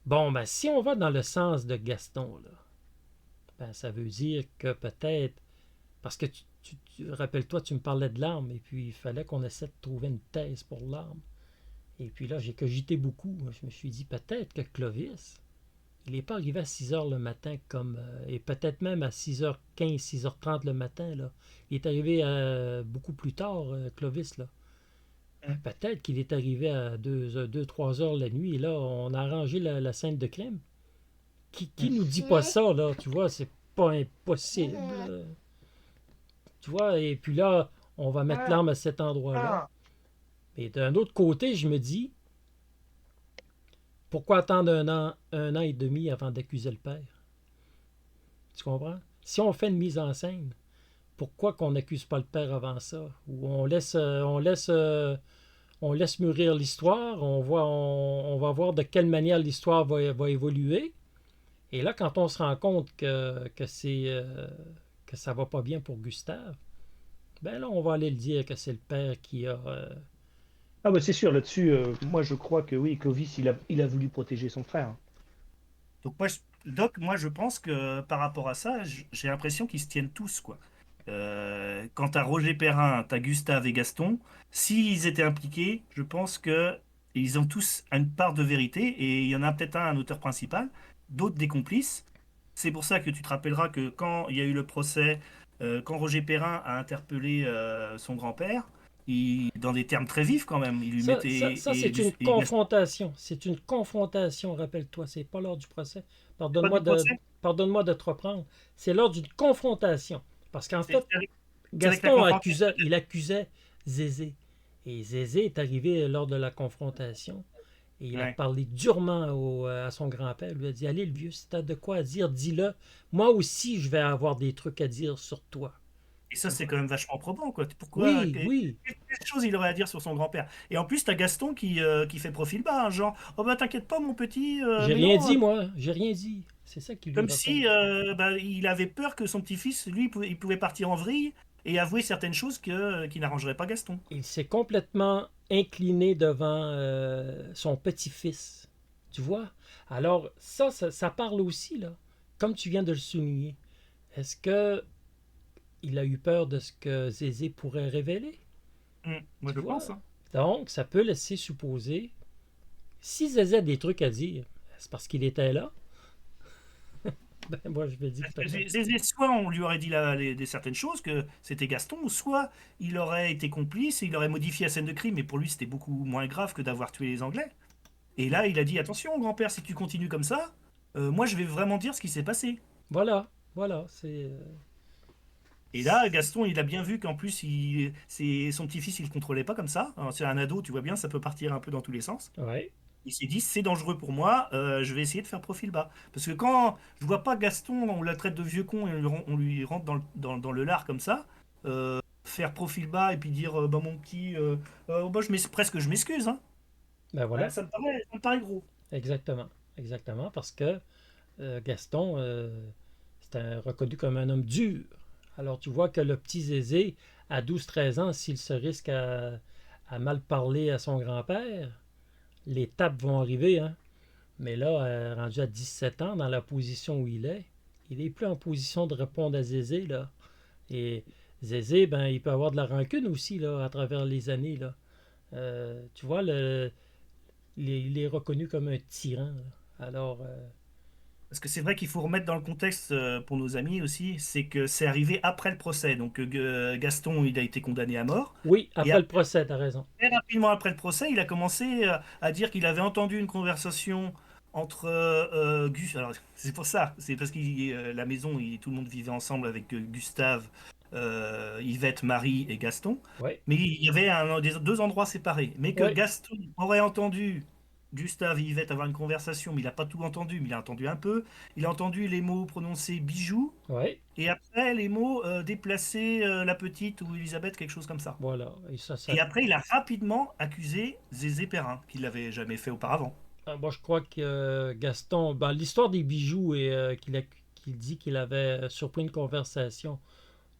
Bon, ben, si on va dans le sens de Gaston, là, ben, ça veut dire que peut-être. Parce que rappelle-toi, tu me parlais de l'arme, et puis il fallait qu'on essaie de trouver une thèse pour l'arme. Et puis là, j'ai cogité beaucoup. Je me suis dit, peut-être que Clovis, il n'est pas arrivé à 6 heures le matin, et peut-être même à 6h15, 6h30 le matin. Là. Il est arrivé beaucoup plus tard, Clovis. Là. Mm. Peut-être qu'il est arrivé à 2, 3 heures la nuit, et là, on a arrangé la scène de crime. Qui Mm. nous dit pas ça, là? Tu vois, c'est pas impossible. Tu vois, et puis là, on va mettre l'arme à cet endroit-là. Et d'un autre côté, je me dis, pourquoi attendre un an et demi avant d'accuser le père? Tu comprends? Si on fait une mise en scène, pourquoi qu'on n'accuse pas le père avant ça? Ou on laisse mûrir l'histoire, on va voir de quelle manière l'histoire va évoluer. Et là, quand on se rend compte que ça va pas bien pour Gustave, ben là, on va aller le dire que c'est le père Ah bah c'est sûr, là-dessus, moi je crois que oui, Clovis, il a voulu protéger son frère. Donc Doc, moi je pense que par rapport à ça, j'ai l'impression qu'ils se tiennent tous, quoi. Quant à Roger Perrin, t'as Gustave et Gaston, s'ils étaient impliqués, je pense que ils ont tous une part de vérité, et il y en a peut-être un auteur principal, d'autres des complices. C'est pour ça que tu te rappelleras que quand il y a eu le procès, quand Roger Perrin a interpellé son grand-père, dans des termes très vifs quand même, il lui mettait Ça c'est une et Gaston, confrontation. C'est une confrontation, rappelle-toi. C'est pas lors du procès. c'est pas Pardonne-moi du de, procès, pardonne-moi de te reprendre. C'est lors d'une confrontation. Parce qu'en c'est fait, c'est avec la Gaston confrontation. il accusait Zézé. Et Zézé est arrivé lors de la confrontation. Et il a Ouais. parlé durement à son grand-père. Il lui a dit, allez, le vieux, si t'as de quoi à dire, dis-le. Moi aussi, je vais avoir des trucs à dire sur toi. Et ça, Tu c'est vois? quand même vachement probant, quoi. Pourquoi, Oui, oui. quelle chose il aurait à dire sur son grand-père? Et en plus, t'as Gaston qui fait profil bas, hein, genre, oh bah t'inquiète pas, mon petit, J'ai mais rien non, dit, moi. J'ai rien dit. C'est ça qu'il lui comme répond. si bah, il avait peur que son petit-fils, lui, il pouvait partir en vrille et avouer certaines choses qui n'arrangeraient pas Gaston. Il s'est complètement incliné devant son petit-fils. Tu vois? Alors, ça parle aussi, là. Comme tu viens de le souligner. Est-ce que il a eu peur de ce que Zézé pourrait révéler? Moi, Tu je vois? pense, hein. Donc, ça peut laisser supposer. Si Zézé a des trucs à dire, c'est parce qu'il était là. Ben, moi, je me dis que peut-être. Soit on lui aurait dit certaines choses, que c'était Gaston, soit il aurait été complice et il aurait modifié la scène de crime, mais pour lui, c'était beaucoup moins grave que d'avoir tué les Anglais. Et là, il a dit, attention, grand-père, si tu continues comme ça, moi, je vais vraiment dire ce qui s'est passé. Voilà, voilà, c'est. Et là, Gaston, il a bien vu qu'en plus, son petit-fils, il ne le contrôlait pas comme ça. Alors, c'est un ado, tu vois bien, ça peut partir un peu dans tous les sens. Ouais. Il s'est dit, c'est dangereux pour moi, je vais essayer de faire profil bas. Parce que quand je vois pas Gaston, on la traite de vieux con et on lui rentre dans le lard comme ça, faire profil bas et puis dire, bah mon petit, bah, presque je m'excuse, hein. Ben Ouais, voilà, ça me paraît gros. exactement. Exactement, parce que Gaston, c'était reconnu comme un homme dur. Alors tu vois que le petit Zézé, à 12 13 ans, s'il se risque à mal parler à son grand-père, les tapes vont arriver, hein. Mais là, rendu à 17 ans, dans la position où il est plus en position de répondre à Zézé, là. Et Zézé, ben, il peut avoir de la rancune aussi, là, à travers les années, là. Tu vois, il est reconnu comme un tyran, là. Alors, Parce que c'est vrai qu'il faut remettre dans le contexte pour nos amis aussi, c'est que c'est arrivé après le procès. Donc Gaston, il a été condamné à mort. oui, Et après le procès, t'as raison. très rapidement après le procès, il a commencé à dire qu'il avait entendu une conversation entre Gus. Alors c'est pour ça, c'est parce que la maison, tout le monde vivait ensemble avec Gustave, Yvette, Marie et Gaston. Oui, Mais il y avait deux endroits séparés. Mais que oui, Gaston aurait entendu Gustave et Yvette avoir une conversation, mais il n'a pas tout entendu, mais il a entendu un peu. Il a entendu les mots prononcés bijoux, oui, et après les mots déplacer la petite ou Elisabeth, quelque chose comme ça. voilà. Et ça, Et après, il a rapidement accusé Zézé Perrin, qu'il l'avait jamais fait auparavant. moi, je crois que Gaston, ben, l'histoire des bijoux et qu'il dit qu'il avait surpris une conversation.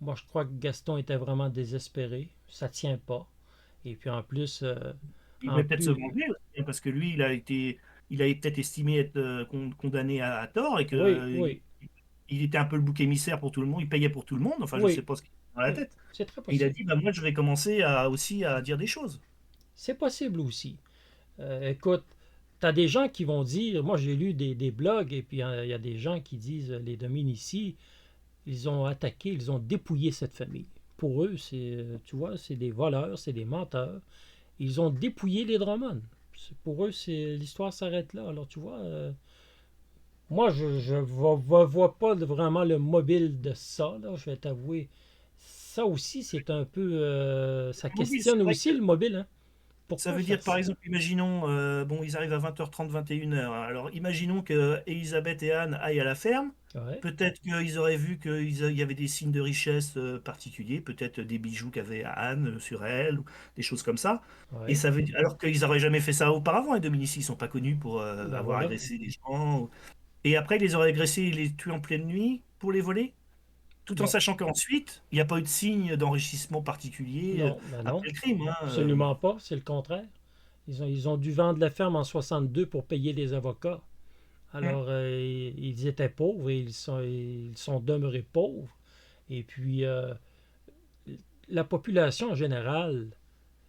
Moi, je crois que Gaston était vraiment désespéré. Ça tient pas. Et puis en plus, Il en voulait peut-être se plus, venger aussi, parce que lui, il a peut-être estimé être condamné à tort et que oui, oui, il était un peu le bouc émissaire pour tout le monde. Il payait pour tout le monde. Enfin, je sais oui, pas ce qu'il a dans la oui, tête. c'est très Et il a possible. dit, bah, moi, je vais commencer aussi à dire des choses. C'est possible aussi. Écoute, t'as des gens qui vont dire, moi j'ai lu des blogs et puis il y a des gens qui disent les Dominici, ils ont attaqué, ils ont dépouillé cette famille. Pour eux, c'est, tu vois, c'est des voleurs, c'est des menteurs. Ils ont dépouillé les Drummond. Pour eux, c'est l'histoire s'arrête là. Alors tu vois, moi je vois pas vraiment le mobile de ça. Là, je vais t'avouer. Ça aussi, c'est un peu, ça Mobile, c'est questionne vrai que aussi le mobile. Hein. ça Pourquoi veut faire dire, par ça? exemple, imaginons, bon, ils arrivent à 20h30, 21h. Alors, imaginons que Elisabeth et Anne aillent à la ferme. Ouais, Peut-être qu'ils auraient vu qu'il y avait des signes de richesse particuliers, peut-être des bijoux qu'avait Anne sur elle, ou des choses comme ça. Et ouais. ça veut dire, alors qu'ils n'auraient jamais fait ça auparavant, les Dominici, ils sont pas connus pour Ben avoir voilà. agressé des gens. Et après, ils les auraient agressés et les tués en pleine nuit pour les voler. tout en Non, sachant qu'ensuite, il n'y a pas eu de signe d'enrichissement particulier non, ben non, après le crime. Hein. absolument pas, c'est le contraire. Ils ont dû vendre la ferme en 62 pour payer les avocats. Hum, Alors, ils étaient pauvres et ils sont demeurés pauvres. Et puis, la population en général,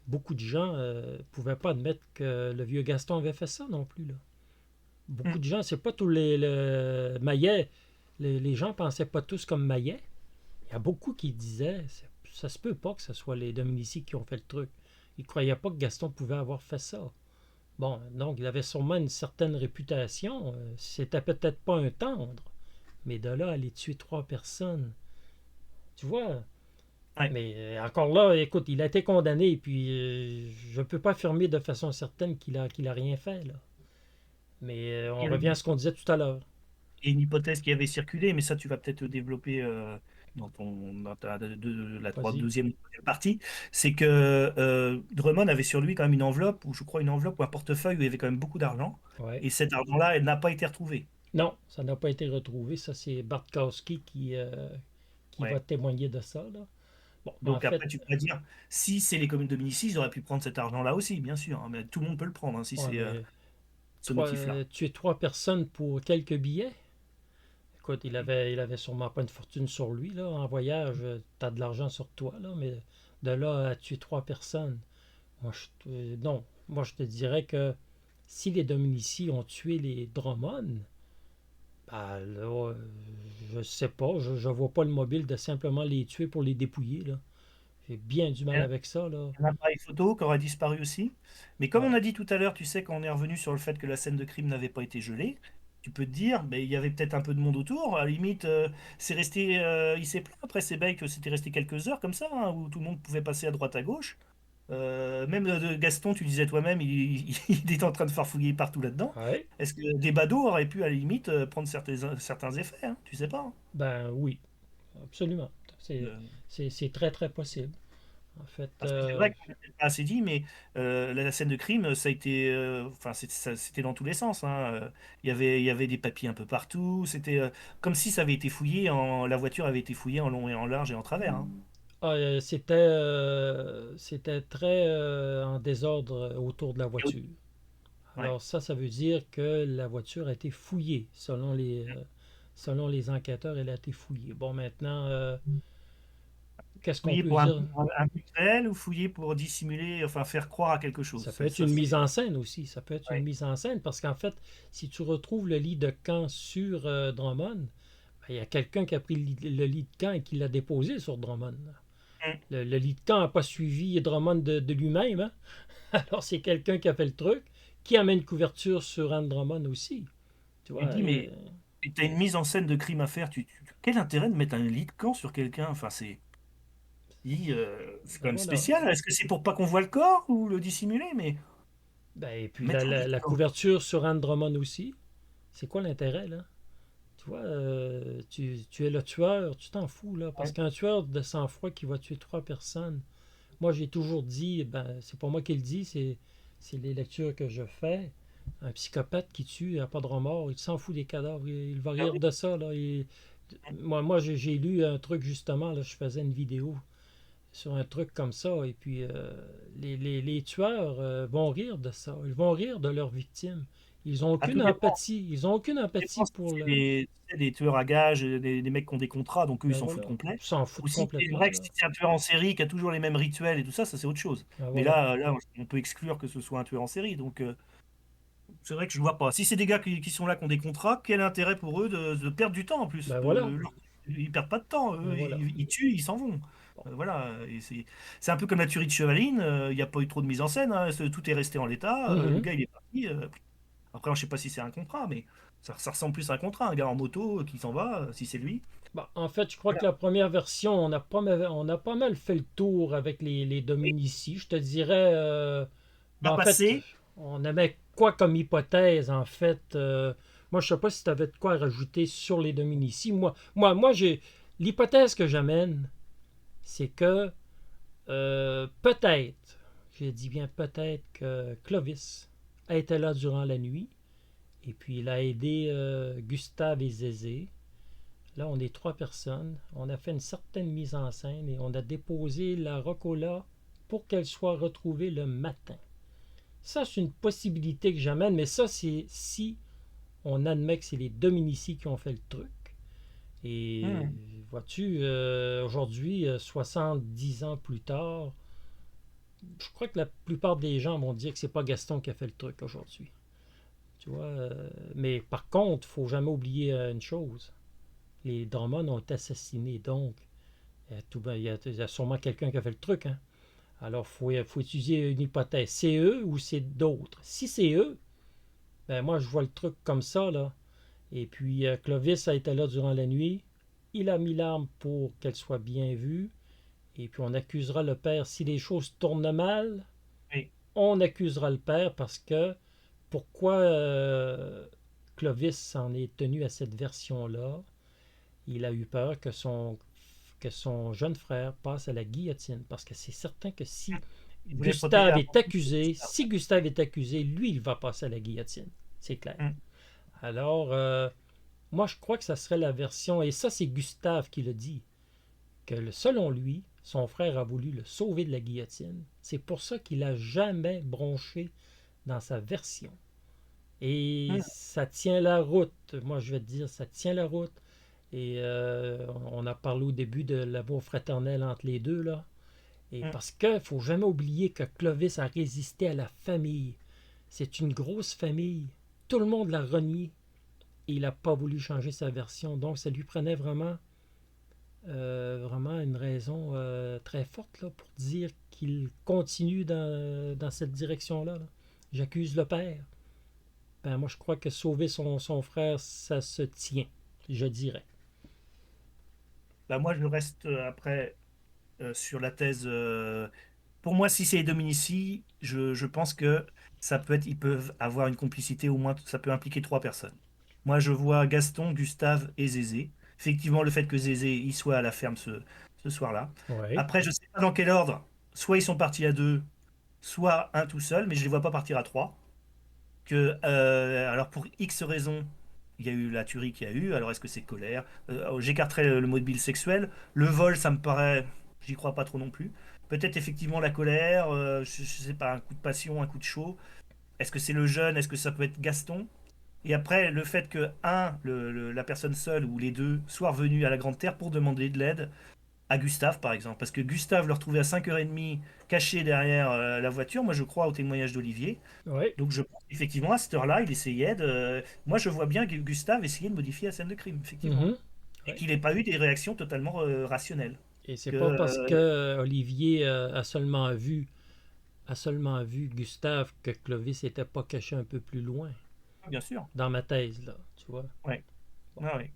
beaucoup de gens ne pouvaient pas admettre que le vieux Gaston avait fait ça non plus. Là. Beaucoup hum. de gens, c'est pas tous Maillet, les gens pensaient pas tous comme Maillet. Il y a beaucoup qui disaient, ça se peut pas que ce soit les Dominici qui ont fait le truc. Ils croyaient pas que Gaston pouvait avoir fait ça. Bon, donc il avait sûrement une certaine réputation. C'était peut-être pas un tendre, mais de là à aller tuer 3 personnes, tu vois. Ouais. Mais encore là, écoute, il a été condamné, et puis je peux pas affirmer de façon certaine qu'il a rien fait, là. Mais Il on y avait revient à ce qu'on disait tout à l'heure. une hypothèse qui avait circulé, mais ça, tu vas peut-être le développer dans la Vas-y. deuxième partie. C'est que Drummond avait sur lui quand même une enveloppe, ou je crois une enveloppe ou un portefeuille où il y avait quand même beaucoup d'argent. Ouais. Et cet argent-là, elle n'a pas été retrouvée. Non, ça n'a pas été retrouvé. Ça, c'est Bartkowski qui va Ouais. témoigner de ça, là. Bon, ben en Donc fait, après, tu pourrais dire, si c'est les communes de Médicis, ils auraient pu prendre cet argent-là aussi, bien sûr. Hein, mais tout le monde peut le prendre hein, si ouais, c'est mais ce motif-là. tuer 3 personnes pour quelques billets? Écoute, il avait sûrement pas une fortune sur lui, là. En voyage, t'as de l'argent sur toi, là, mais de là à tuer 3 personnes, non. Moi, je te dirais que si les Dominici ont tué les Drummond, ben là, je sais pas, je vois pas le mobile de simplement les tuer pour les dépouiller, là. J'ai bien du mal avec ça, là. Un appareil photo qui aurait disparu aussi. Mais comme on Ouais. a dit tout à l'heure, tu sais, quand on est revenu sur le fait que la scène de crime n'avait pas été gelée, tu peux te dire, mais il y avait peut-être un peu de monde autour. À la limite, c'est resté, il s'est plaint après ces bails que c'était resté quelques heures comme ça, hein, où tout le monde pouvait passer à droite à gauche. Même Gaston, tu disais toi-même, il était en train de farfouiller partout là-dedans. Ouais. Est-ce que des badauds auraient pu, à la limite, prendre certains effets, hein, tu sais pas. Hein. Ben oui, absolument. C'est, Euh, c'est très, très possible. En fait, Parce que c'est vrai qu'on n'a peut-être pas assez dit, mais la scène de crime, ça a été, enfin, c'était dans tous les sens. Hein. Il y avait des papiers un peu partout. C'était comme si ça avait été fouillé la voiture avait été fouillée en long et en large et en travers. Hein. c'était très en désordre autour de la Et au- voiture. Ouais. Alors ça veut dire que la voiture a été fouillée. Selon les enquêteurs, elle a été fouillée. Bon, maintenant, qu'est-ce qu'on Fouillé peut pour dire? un but réel ou fouillé pour dissimuler, enfin faire croire à quelque chose. Ça peut être Ça, une mise c'est. en scène aussi. Ça peut être une Ouais. mise en scène parce qu'en fait, si tu retrouves le lit de camp sur Drummond, ben, il y a quelqu'un qui a pris le lit de camp et qui l'a déposé sur Drummond. Mm. Le lit de camp n'a pas suivi Drummond de lui-même. Hein? Alors c'est quelqu'un qui a fait le truc, qui a mis une couverture sur Anne Drummond aussi. Tu Il vois, dit, mais tu as une mise en scène de crime à faire. Quel intérêt de mettre un lit de camp sur quelqu'un? Enfin, c'est quand ben même voilà. spécial. Est-ce que c'est pour pas qu'on voit le corps ou le dissimuler? Mais Ben, et puis mettre un lit de la camp. couverture sur Anne Drummond aussi. C'est quoi l'intérêt, là? Tu vois, tu es le tueur, tu t'en fous, là. Parce Ouais. qu'un tueur de sang-froid qui va tuer 3 personnes, moi j'ai toujours dit, ben, c'est pas moi qui le dis, c'est les lectures que je fais. Un psychopathe qui tue à pas de remords, il s'en fout des cadavres, il va Ah rire oui. de ça, là. Moi j'ai lu un truc justement, là, je faisais une vidéo sur un truc comme ça, et puis les tueurs vont rire de ça, ils vont rire de leurs victimes. Ils ont Ah, aucune tout dépend. empathie, ils ont aucune Tout dépend empathie si pour c'est le... des tueurs à gages, des mecs qui ont des contrats, donc eux, ils Ben s'en foutent voilà, complet. ils s'en Ou foutent si c'est complètement, vrai que là. si c'est un tueur en série qui a toujours les mêmes rituels et tout ça, c'est autre chose. Ben Mais voilà, là, on peut exclure que ce soit un tueur en série. Donc, c'est vrai que je vois pas. Si c'est des gars qui sont là, qui ont des contrats, quel intérêt pour eux de perdre du temps en plus? ben voilà, Ils perdent pas de temps. ben Eux, voilà. ils tuent, ils s'en vont. Bon. Voilà. Et c'est un peu comme la tuerie de Chevaline. Il n'y a pas eu trop de mise en scène. Hein. Tout est resté en l'état. Le Mhm. gars, il est parti. Après, je sais pas si c'est un contrat, mais ça ressemble plus à un contrat. Un gars en moto qui s'en va, si c'est lui. Ben, en fait, je crois Voilà. que la première version, on a pas mal fait le tour avec les Oui. Dominici. Je te dirais, On a ben, en fait, passé. on avait quoi comme hypothèse, en fait? Moi, je sais pas si tu avais de quoi rajouter sur les Dominici. Moi, l'hypothèse que j'amène, c'est que peut-être, j'ai dit bien peut-être que Clovis était là durant la nuit et puis il a aidé Gustave et Zézé Là, on est 3 personnes. On a fait une certaine mise en scène et on a déposé la Rocola pour qu'elle soit retrouvée le matin. Ça, c'est une possibilité que j'amène, mais ça, c'est si on admet que c'est les Dominici qui ont fait le truc. Et Hmm. vois-tu, aujourd'hui, 70 ans plus tard, je crois que la plupart des gens vont dire que c'est pas Gaston qui a fait le truc aujourd'hui. Tu vois, mais par contre, il faut jamais oublier une chose. Les Drummond ont été assassinés, donc il y a sûrement quelqu'un qui a fait le truc. Hein. Alors, faut étudier une hypothèse. C'est eux ou c'est d'autres? Si c'est eux, ben moi, je vois le truc comme ça, là. Et puis, Clovis a été là durant la nuit. Il a mis l'arme pour qu'elle soit bien vue. Et puis, on accusera le père. Si les choses tournent mal, Oui. on accusera le père parce que pourquoi Clovis s'en est tenu à cette version-là? Il a eu peur que son jeune frère passe à la guillotine. Parce que c'est certain que Il voulait protéger avant tout Gustave. Si Gustave est accusé, lui, il va passer à la guillotine. C'est clair. Hmm. Alors, moi, je crois que ça serait la version, et ça, c'est Gustave qui le dit, que selon lui, son frère a voulu le sauver de la guillotine. C'est pour ça qu'il n'a jamais bronché dans sa version. Et Hmm. ça tient la route. Moi, je vais te dire, ça tient la route. Et on a parlé au début de l'amour fraternel entre les deux, là. Et Hmm. parce qu'il ne faut jamais oublier que Clovis a résisté à la famille. C'est une grosse famille. Tout le monde l'a renié. Et il n'a pas voulu changer sa version. Donc, ça lui prenait vraiment une raison très forte là, pour dire qu'il continue dans cette direction-là. Là. J'accuse le père. Ben, moi, je crois que sauver son frère, ça se tient, je dirais. Bah, moi, je reste après sur la thèse. Pour moi, si c'est les Dominici, je pense que ça peut être, ils peuvent avoir une complicité, au moins ça peut impliquer 3 personnes. Moi, je vois Gaston, Gustave et Zézé. Effectivement, le fait que Zézé y soit à la ferme ce soir-là. Oui, Après, je ne sais pas dans quel ordre. Soit ils sont partis à deux, soit un tout seul, mais je ne les vois pas partir à trois. Alors pour X raisons, il y a eu la tuerie qu'il y a eu. Alors est-ce que c'est colère? J'écarterai le mobile sexuel. Le vol, ça me paraît, j'y crois pas trop non plus. Peut-être effectivement la colère, je sais pas, un coup de passion, un coup de chaud. Est-ce que c'est le jeune? Est-ce que ça peut être Gaston? Et après, le fait que la personne seule ou les deux soient revenus à la Grande Terre pour demander de l'aide à Gustave, par exemple. Parce que Gustave le retrouvait à 5h30 caché derrière la voiture. Moi, je crois au témoignage d'Olivier. oui. Donc je pense qu'effectivement, à cette heure-là, il essayait de. Moi, je vois bien que Gustave essayait de modifier la scène de crime, effectivement. Mhm. Et Oui. qu'il n'ait pas eu des réactions totalement rationnelles. Et c'est Que, pas parce que Olivier a seulement vu Gustave que Clovis n'était pas caché un peu plus loin bien sûr. dans ma thèse, là, tu vois. Ouais. Bon. Ouais, ouais.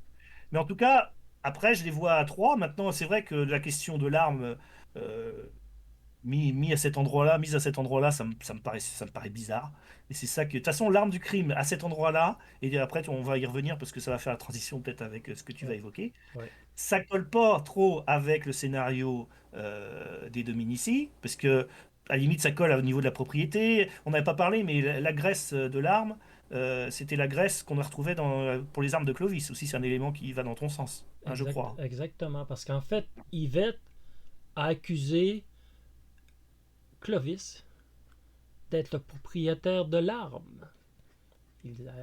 Mais en tout cas, après, je les vois à trois. Maintenant, c'est vrai que la question de l'arme euh, mise à cet endroit-là, ça me paraît bizarre. Et c'est ça que. De toute façon, l'arme du crime à cet endroit-là, et après, on va y revenir parce que ça va faire la transition peut-être avec ce que tu vas Ouais, évoquer. ouais, Ça colle pas trop avec le scénario des Dominici, parce que à la limite ça colle au niveau de la propriété. On n'avait pas parlé, mais la graisse de l'arme, c'était la graisse qu'on a retrouvée pour les armes de Clovis. Aussi, c'est un élément qui va dans ton sens, hein, je crois. exactement. Parce qu'en fait, Yvette a accusé Clovis d'être le propriétaire de l'arme.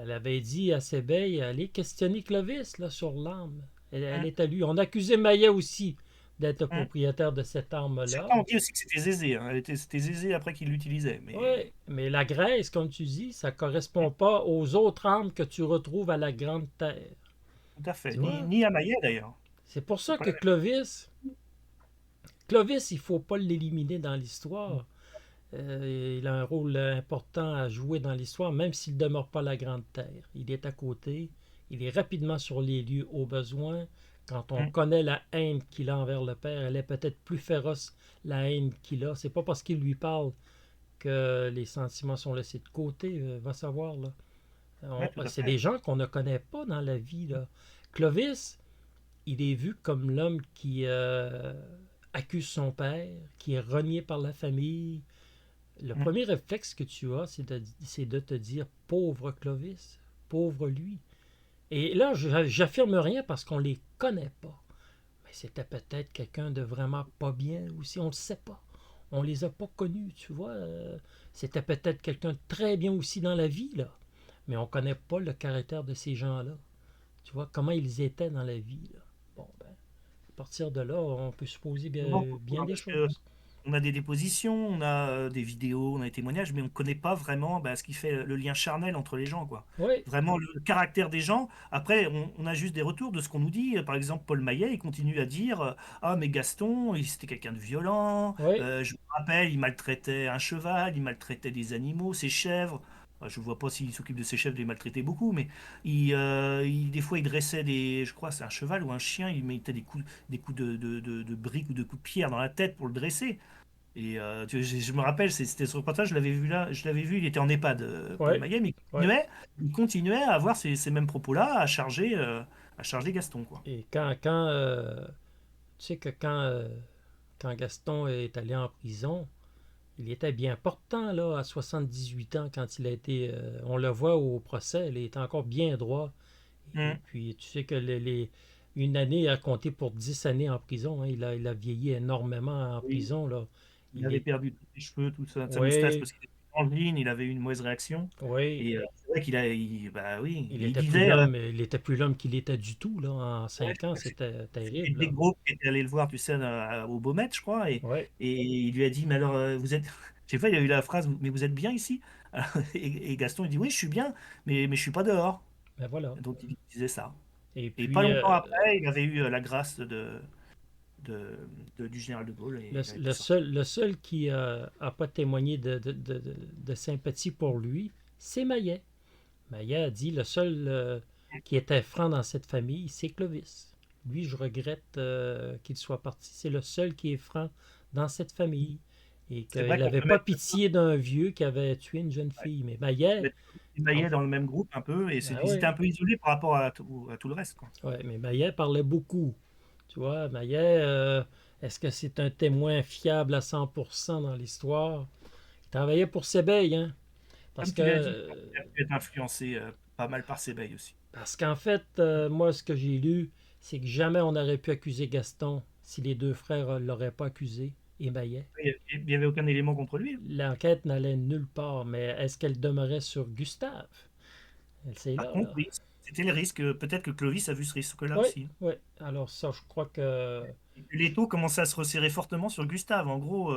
Elle avait dit à Sébeil, allez questionner Clovis là, sur l'arme. Elle Hum, est à lui. On accusait Maillet aussi d'être le hum. propriétaire de cette arme-là. Certains ont dit aussi que c'était Zézé, hein. C'était Zézé après qu'il l'utilisait. Mais Oui, mais la graisse, comme tu dis, ça ne correspond pas aux autres armes que tu retrouves à la Grande Terre. tout à fait. Tu Ni, vois? ni à Maillet d'ailleurs. C'est pour C'est ça pas que la même. Clovis, il ne faut pas l'éliminer dans l'histoire. Il a un rôle important à jouer dans l'histoire, même s'il ne demeure pas à la Grande Terre. Il est à côté, il est rapidement sur les lieux au besoin. Quand on Hum, connaît la haine qu'il a envers le père, elle est peut-être plus féroce, la haine qu'il a. C'est pas parce qu'il lui parle que les sentiments sont laissés de côté, va savoir. Là. ouais, tout à C'est fait. des gens qu'on ne connaît pas dans la vie. Là. Clovis, il est vu comme l'homme qui accuse son père, qui est renié par la famille. Le Hum, premier réflexe que tu as, c'est de te dire pauvre Clovis, pauvre lui. Et là, j'affirme rien parce qu'on les connaît pas. Mais c'était peut-être quelqu'un de vraiment pas bien aussi, on le sait pas. On les a pas connus, tu vois. C'était peut-être quelqu'un de très bien aussi dans la vie, là. Mais on connaît pas le caractère de ces gens-là. Tu vois, comment ils étaient dans la vie, là. Bon, ben, à partir de là, on peut supposer Souvent, bien des parce que choses. on a des dépositions, on a des vidéos, on a des témoignages, mais on ne connaît pas vraiment ce qui fait le lien charnel entre les gens, quoi. Oui, Vraiment le caractère des gens. Après, on a juste des retours de ce qu'on nous dit. Par exemple, Paul Maillet, il continue à dire ah, mais Gaston, c'était quelqu'un de violent. oui, Je me rappelle, il maltraitait un cheval, il maltraitait des animaux, ses chèvres. Enfin, je ne vois pas s'il s'occupe de ses chèvres, de les maltraitait beaucoup, mais des fois, il dressait je crois, c'est un cheval ou un chien, il mettait des coups de briques ou de coups de pierre dans la tête pour le dresser. Et je me rappelle, c'était ce reportage, je l'avais vu là, je l'avais vu, il était en EHPAD, Paul oui, Maillet, mais oui. il continuait à avoir ces mêmes propos-là, à charger Gaston, quoi. Et tu sais que quand Gaston est allé en prison, il était bien portant, là, à 78 ans, quand il a été. On le voit au procès, il est encore bien droit. Et Hmm. puis, tu sais que une année a compté pour 10 années en prison, hein. Il a vieilli énormément en Oui, prison, là. il Il avait est. perdu tous ses cheveux, sa moustache Oui, parce qu'il était en ligne, il avait eu une mauvaise réaction. oui. Et c'est vrai bah oui, Il il était plus disait, l'homme, il était plus l'homme qu'il était du tout, là. En ouais, 5 ans, c'était c'était terrible, Dick là. Gros qui était allé le voir, tu sais, au Beaumet, je crois, Oui, et il lui a dit, mais alors, vous êtes, je sais pas, il a eu la phrase, mais vous êtes bien ici? Et Gaston, il dit, oui, je suis bien, mais je suis pas dehors. ben voilà. Donc il disait ça. Et Et pas puis, longtemps après, il avait eu la grâce de, du général de Gaulle et il avait pu sortir. le seul qui a pas témoigné de sympathie pour lui, c'est Maillet. Maillet a dit le seul qui était franc dans cette famille, c'est Clovis. Lui, je regrette qu'il soit parti. C'est le seul qui est franc dans cette famille. Et C'est qu'il vrai qu'on n'avait peut pas mettre, pitié d'un vieux qui avait tué une jeune ouais, fille. Mais Maillet, mettre Maillet dans le même groupe un peu, et ah ils étaient ouais, un peu isolés par rapport à tout le reste, quoi. ouais, mais Maillet parlait beaucoup. Tu vois, Maillet, est-ce que c'est un témoin fiable à 100% dans l'histoire? Il travaillait pour Sébeil, hein? Parce Comme tu l'as dit, que il a pu être influencé pas mal par Sébeil aussi. Parce qu'en fait, moi, ce que j'ai lu, c'est que jamais on n'aurait pu accuser Gaston si les deux frères ne l'auraient pas accusé, et Maillet. Il n'y avait aucun élément contre lui. L'enquête n'allait nulle part, mais est-ce qu'elle demeurait sur Gustave? C'est Par là, contre, là. oui, c'était le risque. Peut-être que Clovis a vu ce risque-là Oui, aussi. oui. Alors ça, je crois que Et que l'étau commençait à se resserrer fortement sur Gustave, en gros,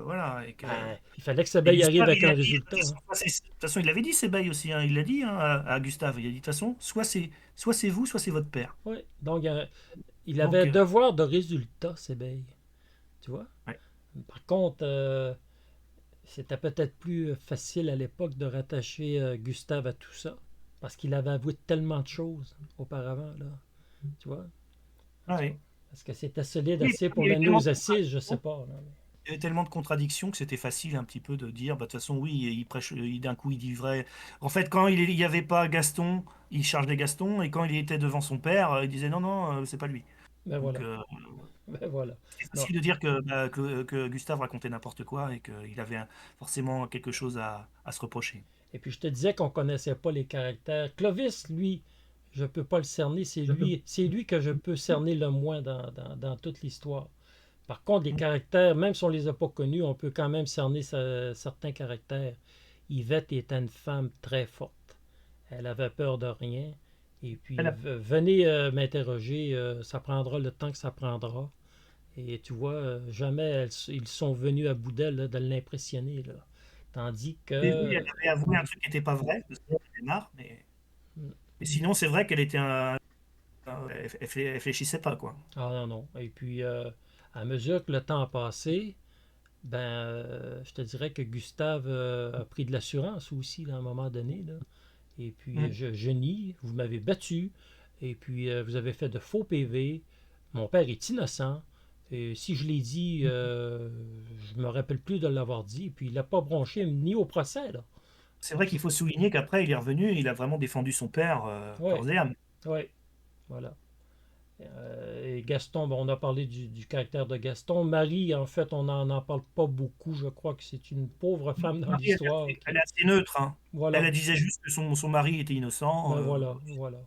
voilà. Et que ben, il fallait que et Sébeil arrive Gustave, avec il un a dit, de résultat, hein. toute façon, il l'avait dit, Sébeil aussi, hein, il l'a dit hein, à Gustave. Il a dit, de toute façon, soit c'est vous, soit c'est votre père. Oui. Donc, il avait Donc, un devoir de résultat, Sébeil. Tu vois? ouais. Par contre, c'était peut-être plus facile à l'époque de rattacher Gustave à tout ça, parce qu'il avait avoué tellement de choses auparavant, là. Tu vois? En Ah tout cas, oui. est-ce que c'était solide Oui, assez il pour y avait l'amener tellement aux de assises? Je sais contradictions. pas, là. Il y avait tellement de contradictions que c'était facile un petit peu de dire, bah, de toute façon, oui, il prêche, d'un coup, il dit vrai. En fait, quand il n'y avait pas Gaston, il chargeait Gaston, et quand il était devant son père, il disait non, non, c'est pas lui. Ben Donc, voilà. Ben voilà. c'est Non. facile de dire que Gustave racontait n'importe quoi et qu'il avait forcément quelque chose à se reprocher. Et puis je te disais qu'on connaissait pas les caractères. Clovis, lui, je peux pas le cerner. C'est lui que je peux cerner le moins dans toute l'histoire. Par contre, les caractères, même si on les a pas connus, on peut quand même cerner certains caractères. Yvette était une femme très forte. Elle avait peur de rien. Et puis, Elle venez m'interroger, ça prendra le temps que ça prendra. Et tu vois, jamais ils sont venus à bout d'elle, là, de l'impressionner, là. Tandis avait vu, elle que... avait avoué un truc qui n'était pas vrai, parce qu'elle avait marre, mais sinon, c'est vrai qu'elle était elle réfléchissait pas, quoi. Ah non, non. Et puis, à mesure que le temps a passé, ben, je te dirais que Gustave a pris de l'assurance aussi, là, à un moment donné, là. Et puis, Mm. je nie, vous m'avez battu, et puis vous avez fait de faux PV, mon père est innocent, et si je l'ai dit, je me rappelle plus de l'avoir dit, et puis il n'a pas bronché ni au procès, là. C'est vrai qu'il faut souligner qu'après, il est revenu, il a vraiment défendu son père, Oui, corps et âme. oui, voilà. Et Gaston, bon, on a parlé du caractère de Gaston. Marie, en fait, on n'en parle pas beaucoup. Je crois que c'est une pauvre femme dans Marie, l'histoire. elle est assez neutre, hein. Voilà, Elle disait juste que son mari était innocent. ben voilà, voilà.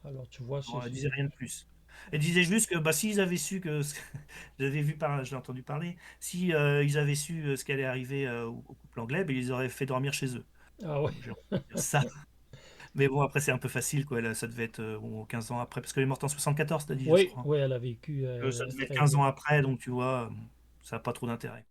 Alors tu vois, Non, elle disait rien de plus. Elle disait juste que bah, s'ils avaient su que j'avais vu j'ai entendu parler, si ils avaient su ce qui allait arriver au couple anglais, ben, ils auraient fait dormir chez eux. Ah ouais. Donc, j'ai envie de dire ça. Mais bon, après, c'est un peu facile, quoi. Là, ça devait être bon, 15 ans après, parce qu'elle est morte en 74, t'as dit, je Oui, crois. oui, elle a vécu Ça devait être très 15 jeune. ans après, donc tu vois, ça n'a pas trop d'intérêt.